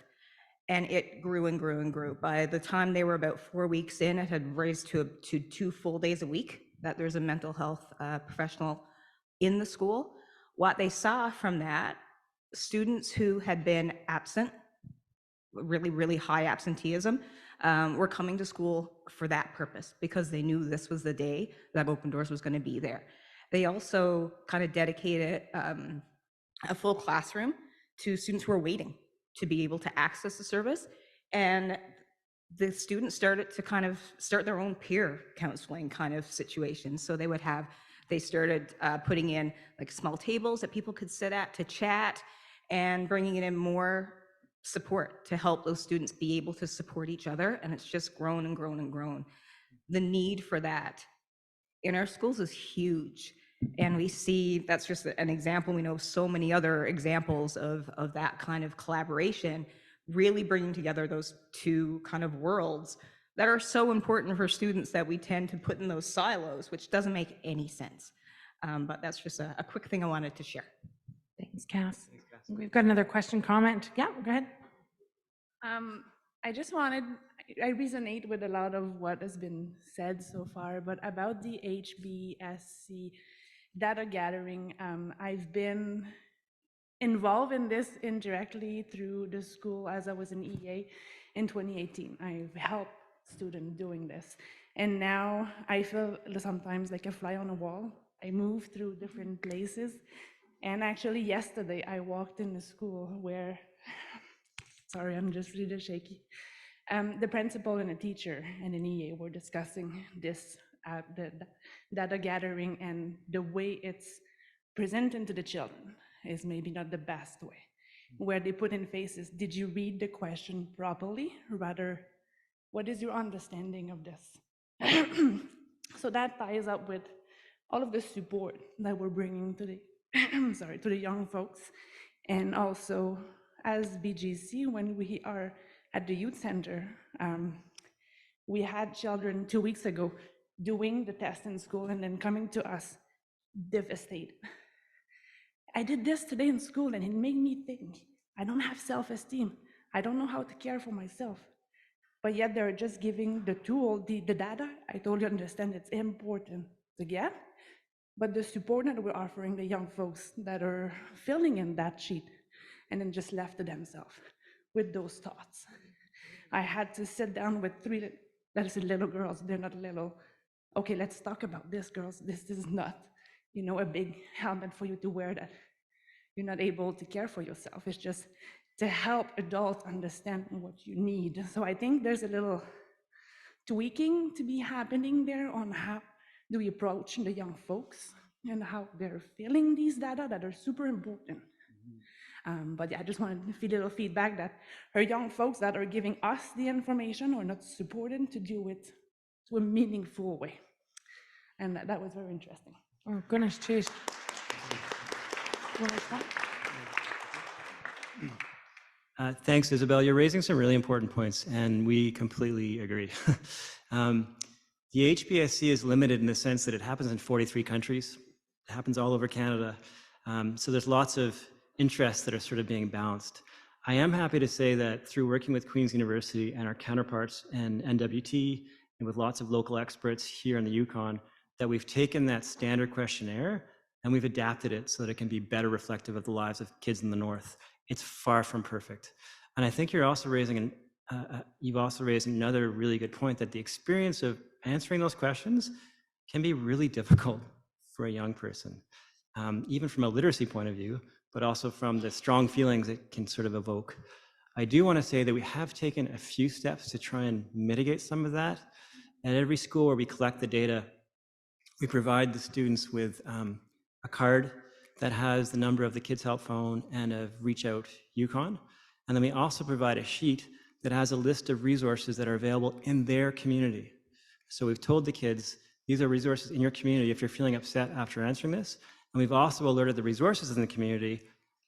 And it grew and grew and grew. By the time they were about 4 weeks in, it had raised to 2 full days a week that there's a mental health professional in the school. What they saw from that, students who had been absent, really, really high absenteeism, were coming to school for that purpose because they knew this was the day that Open Doors was going to be there. They also kind of dedicated a full classroom to students who are waiting to be able to access the service. And the students started to kind of start their own peer counseling kind of situations. So they started putting in like small tables that people could sit at to chat, and bringing in more support to help those students be able to support each other. And it's just grown and grown and grown. The need for that in our schools is huge. And we see, that's just an example, we know so many other examples of that kind of collaboration, really bringing together those two kind of worlds that are so important for students that we tend to put in those silos, which doesn't make any sense. But that's just a quick thing I wanted to share. Thanks, Cass. We've got another question, comment. Yeah, go ahead. I just wanted, I resonate with a lot of what has been said so far, but about the HBSC data gathering, I've been involved in this indirectly through the school as I was an EA in 2018. I've helped students doing this. And now I feel sometimes like a fly on a wall. I move through different places. And actually yesterday I walked in the school where, sorry, I'm just really shaky. The principal and a teacher and an EA were discussing this, the data gathering, and the way it's presented to the children is maybe not the best way, where they put in faces, did you read the question properly? Rather, what is your understanding of this? So that ties up with all of the support that we're bringing to the, sorry, to the young folks. And also as BGC, when we are at the youth center, we had children 2 weeks ago doing the test in school and then coming to us devastated. I did this today in school and it made me think, I don't have self-esteem. I don't know how to care for myself. But yet they're just giving the tool, the data. I totally understand it's important to get, but the support that we're offering the young folks that are filling in that sheet and then just left to themselves with those thoughts. I had to sit down with three, that's little girls, they're not little. Okay, let's talk about this, girls. This is not, you know, a big helmet for you to wear that you're not able to care for yourself. It's just to help adults understand what you need. So I think there's a little tweaking to be happening there on how do we approach the young folks and how they're feeling these data that are super important. But yeah, I just wanted to feel a little feedback that our young folks that are giving us the information are not supported to do it to a meaningful way. And that was very interesting. Oh, goodness, geez. Thanks, Isabel. You're raising some really important points, and we completely agree. The HBSC is limited in the sense that it happens in 43 countries. It happens all over Canada. So there's lots of interests that are sort of being balanced. I am happy to say that through working with Queen's University and our counterparts in NWT and with lots of local experts here in the Yukon, that we've taken that standard questionnaire and we've adapted it so that it can be better reflective of the lives of kids in the North. It's far from perfect. And I think you're also raising, you've also raised another really good point, that the experience of answering those questions can be really difficult for a young person, even from a literacy point of view, but also from the strong feelings it can sort of evoke. I do want to say that we have taken a few steps to try and mitigate some of that. At every school where we collect the data, we provide the students with a card that has the number of the Kids Help phone and a Reach Out Yukon. And then we also provide a sheet that has a list of resources that are available in their community. So we've told the kids, these are resources in your community if you're feeling upset after answering this. And we've also alerted the resources in the community,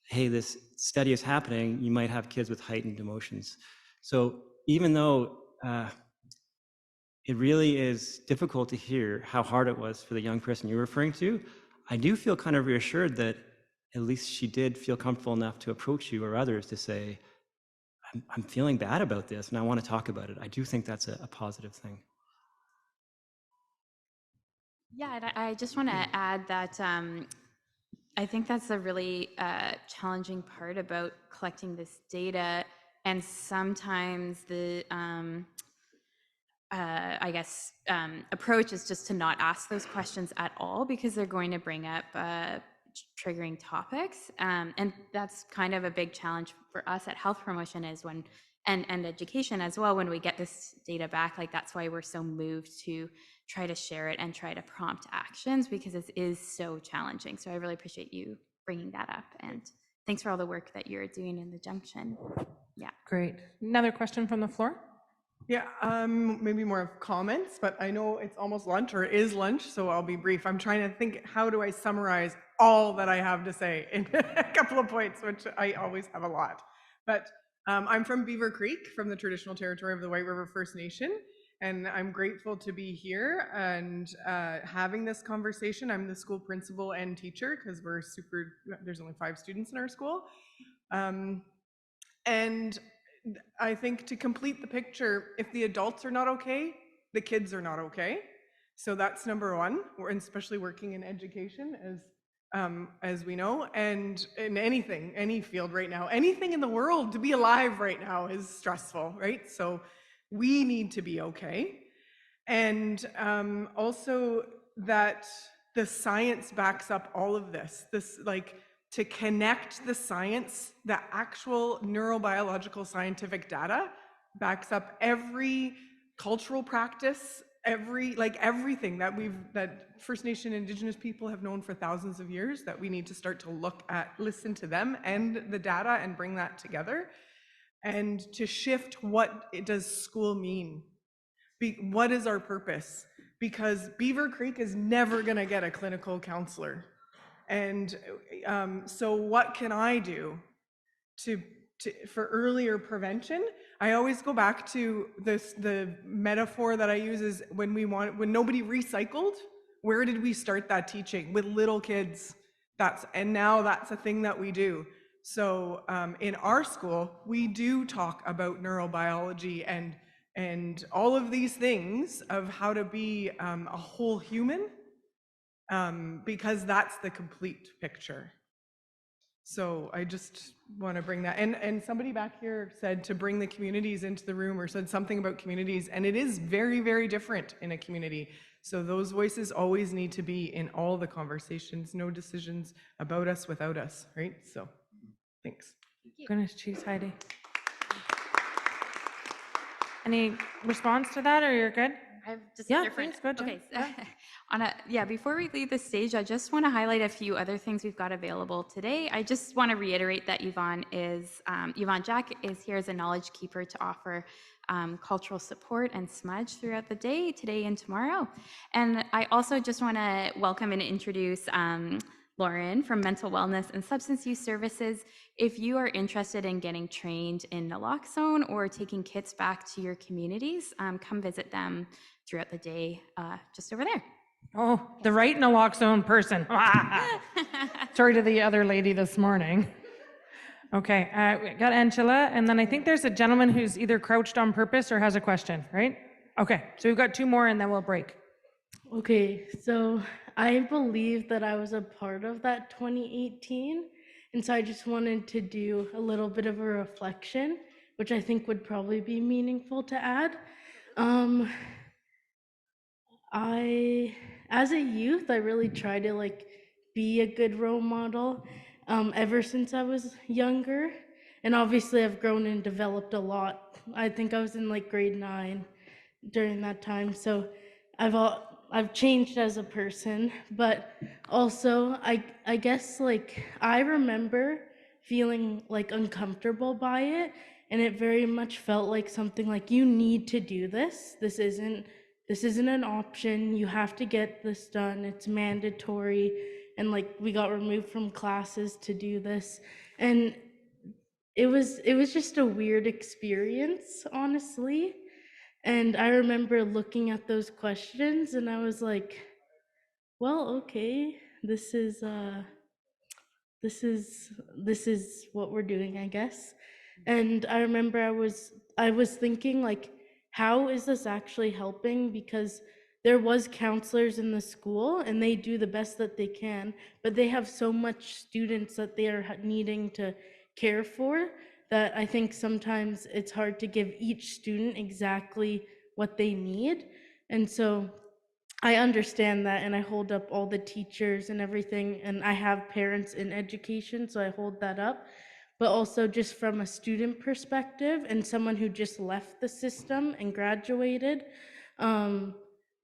hey, this study is happening, you might have kids with heightened emotions. So even though it really is difficult to hear how hard it was for the young person you're referring to, I do feel kind of reassured that at least she did feel comfortable enough to approach you or others to say, I'm feeling bad about this and I want to talk about it. I do think that's a positive thing. Yeah, and I just want to add that I think that's a really challenging part about collecting this data. And sometimes the, I guess, approach is just to not ask those questions at all because they're going to bring up triggering topics. And that's kind of a big challenge for us at Health Promotion is when, and education as well, when we get this data back, like that's why we're so moved to try to share it and try to prompt actions because it is so challenging. So I really appreciate you bringing that up. And thanks for all the work that you're doing in the Junction. Yeah. Great. Another question from the floor? Yeah, maybe more of comments, but I know it's almost lunch or it is lunch, so I'll be brief. I'm trying to think, how do I summarize all that I have to say in a couple of points, which I always have a lot. But I'm from Beaver Creek, from the traditional territory of the White River First Nation, and I'm grateful to be here and having this conversation. I'm the school principal and teacher because there's only 5 students in our school. And I think to complete the picture, if the adults are not okay, the kids are not okay. So that's number one, and especially working in education, as we know, and in anything, any field right now, anything in the world, to be alive right now is stressful, right? So we need to be okay. And also that the science backs up all of this. To connect the science, the actual neurobiological scientific data backs up every cultural practice, everything that First Nation Indigenous people have known for thousands of years, that we need to start to look at, listen to them and the data and bring that together. And to shift, what does school mean? What is our purpose? Because Beaver Creek is never gonna get a clinical counselor. And so what can I do for earlier prevention? I always go back to the metaphor that I use is when nobody recycled, where did we start that teaching? With little kids. And now that's a thing that we do. So in our school, we do talk about neurobiology and all of these things of how to be a whole human, because that's the complete picture. So I just want to bring that. And somebody back here said to bring the communities into the room, or said something about communities, and it is very, very different in a community. So those voices always need to be in all the conversations. No decisions about us without us, right? So thanks. Goodness, geez, Heidi. Any response to that, or you're good? I have just Yeah, a different. please, go, Jen. Okay, before we leave the stage, I just want to highlight a few other things we've got available today. I just want to reiterate that Yvonne Jack is here as a knowledge keeper to offer cultural support and smudge throughout the day, today and tomorrow. And I also just want to welcome and introduce Lauren from Mental Wellness and Substance Use Services. If you are interested in getting trained in naloxone or taking kits back to your communities, come visit them throughout the day, just over there. Oh, the right naloxone person. Sorry to the other lady this morning. Okay, we got Angela, and then I think there's a gentleman who's either crouched on purpose or has a question, right? Okay, so we've got 2 more and then we'll break. Okay, so I believe that I was a part of that 2018, and so I just wanted to do a little bit of a reflection, which I think would probably be meaningful to add. As a youth, I really try to be a good role model ever since I was younger, and obviously I've grown and developed a lot. I think I was in grade 9 during that time, so I've changed as a person, but also I guess I remember feeling uncomfortable by it, and it very much felt like something you need to do this. This isn't an option. You have to get this done. It's mandatory. And we got removed from classes to do this. And it was just a weird experience, honestly. And I remember looking at those questions and I was like, well, okay, this is what we're doing, I guess. And I remember I was thinking how is this actually helping? Because there was counselors in the school and they do the best that they can, but they have so much students that they are needing to care for that I think sometimes it's hard to give each student exactly what they need. And so I understand that, and I hold up all the teachers and everything, and I have parents in education, so I hold that up. But also just from a student perspective and someone who just left the system and graduated,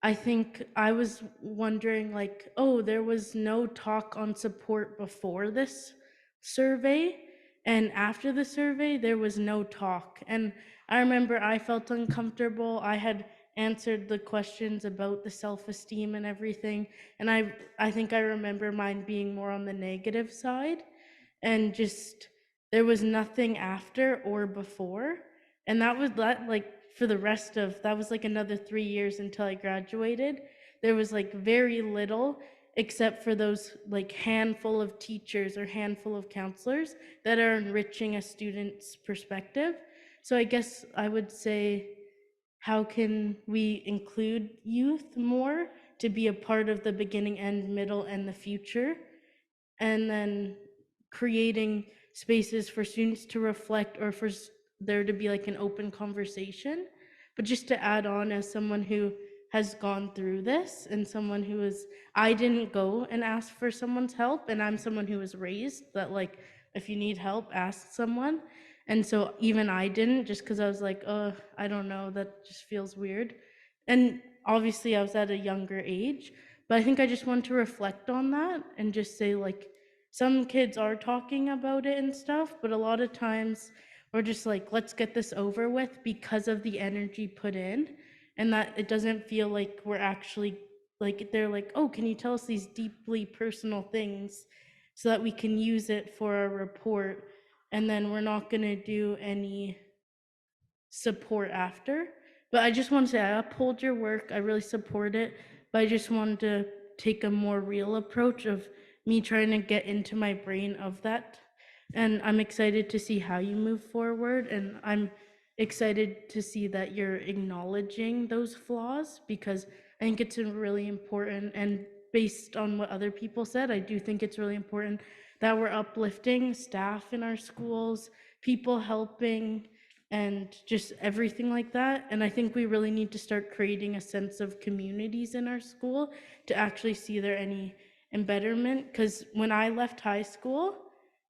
I think I was wondering oh, there was no talk on support before this survey. And after the survey, there was no talk. And I remember I felt uncomfortable. I had answered the questions about the self-esteem and everything. And I think I remember mine being more on the negative side. And just, there was nothing after or before. And that was that, like, for the rest of, that was like another 3 years until I graduated. There was like very little, except for those like handful of teachers or handful of counselors that are enriching a student's perspective. So I guess I would say, how can we include youth more to be a part of the beginning and middle and the future? And then creating spaces for students to reflect, or for there to be like an open conversation. But just to add on, as someone who has gone through this and someone who is, I didn't go and ask for someone's help, and I'm someone who was raised that, like, if you need help, ask someone. And so even I didn't, just because I was like, oh, I don't know, that just feels weird. And obviously I was at a younger age, but I think I just want to reflect on that and just say, like, some kids are talking about it and stuff, but a lot of times we're just like, let's get this over with because of the energy put in, and that it doesn't feel like we're actually, like, they're like, oh, can you tell us these deeply personal things so that we can use it for a report, and then we're not going to do any support after. But I just want to say, I uphold your work, I really support it, but I just wanted to take a more real approach of me trying to get into my brain of that. And I'm excited to see how you move forward, and I'm excited to see that you're acknowledging those flaws, because I think it's really important. And based on what other people said, I do think it's really important that we're uplifting staff in our schools, people helping, and just everything like that. And I think we really need to start creating a sense of communities in our school to actually see there any embetterment. Because when I left high school,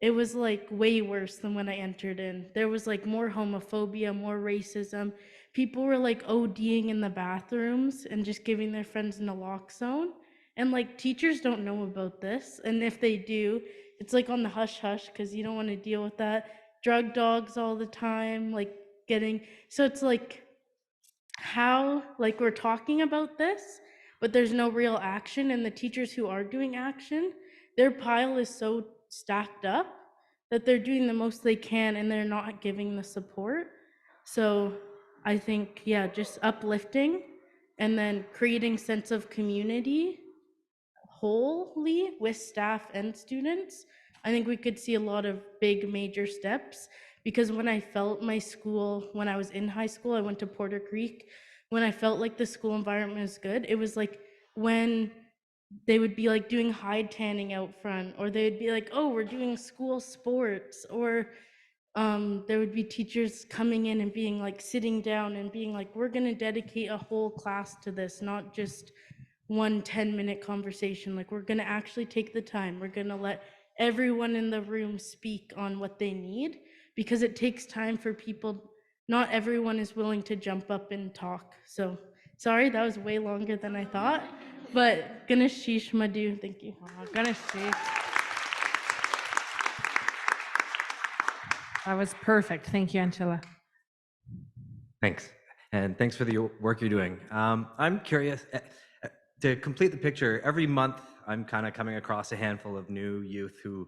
it was like way worse than when I entered in. There was like more homophobia, more racism. People were like ODing in the bathrooms and just giving their friends naloxone. And like teachers don't know about this. And if they do, it's like on the hush hush, because you don't want to deal with that. Drug dogs all the time, like getting, so it's like, how, like, we're talking about this, but there's no real action. And the teachers who are doing action, their pile is so stacked up that they're doing the most they can and they're not giving the support. So I think, yeah, just uplifting and then creating sense of community wholly with staff and students, I think we could see a lot of big major steps. Because when I felt my school, when I was in high school, I went to Porter Creek. When I felt like the school environment was good, it was like when they would be like doing hide tanning out front, or they would be like, oh, we're doing school sports, or there would be teachers coming in and being like, sitting down and being like, we're going to dedicate a whole class to this, not just one 10-minute conversation. Like, we're going to actually take the time. We're going to let everyone in the room speak on what they need, because it takes time for people. Not everyone is willing to jump up and talk. So sorry, that was way longer than I thought, but Ganesh Sheesh Madhu, thank you. Ganesh, that was perfect. Thank you, Angela. Thanks. And thanks for the work you're doing. I'm curious, to complete the picture, every month I'm kind of coming across a handful of new youth who,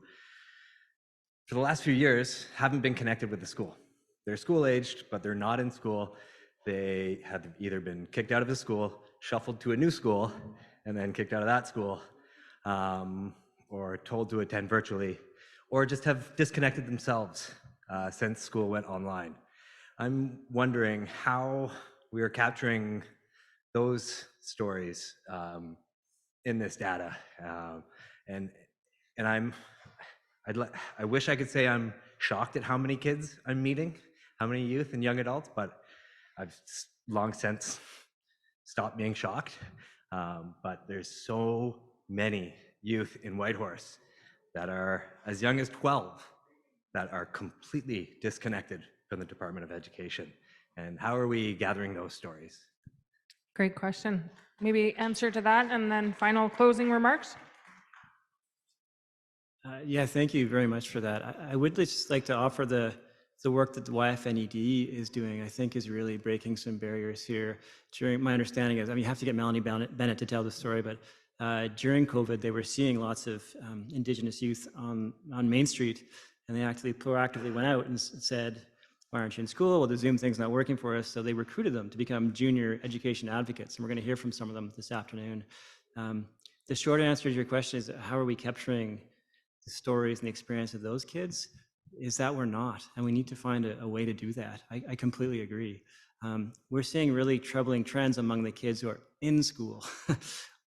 for the last few years, haven't been connected with the school. They're school-aged, but they're not in school. They have either been kicked out of the school, shuffled to a new school, and then kicked out of that school, or told to attend virtually, or just have disconnected themselves since school went online. I'm wondering how we are capturing those stories in this data, and I wish I could say I'm shocked at how many kids I'm meeting, how many youth and young adults, but I've long since stopped being shocked. But there's so many youth in Whitehorse that are as young as 12 that are completely disconnected from the Department of Education. And how are we gathering those stories? Great question. Maybe answer to that and then final closing remarks. Yeah, thank you very much for that. I would just like to offer the work that the YFNED is doing, I think is really breaking some barriers here. During my understanding is, I mean, you have to get Melanie Bennett to tell the story, but during COVID, they were seeing lots of Indigenous youth on Main Street, and they actually proactively went out and said, why aren't you in school? Well, the Zoom thing's not working for us. So they recruited them to become junior education advocates, and we're going to hear from some of them this afternoon. The short answer to your question is, how are we capturing the stories and the experience of those kids? Is that we're not, and we need to find a way to do that. I completely agree. We're seeing really troubling trends among the kids who are in school.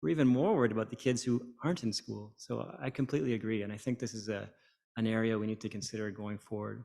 We're even more worried about the kids who aren't in school. So I completely agree, and I think this is an area we need to consider going forward.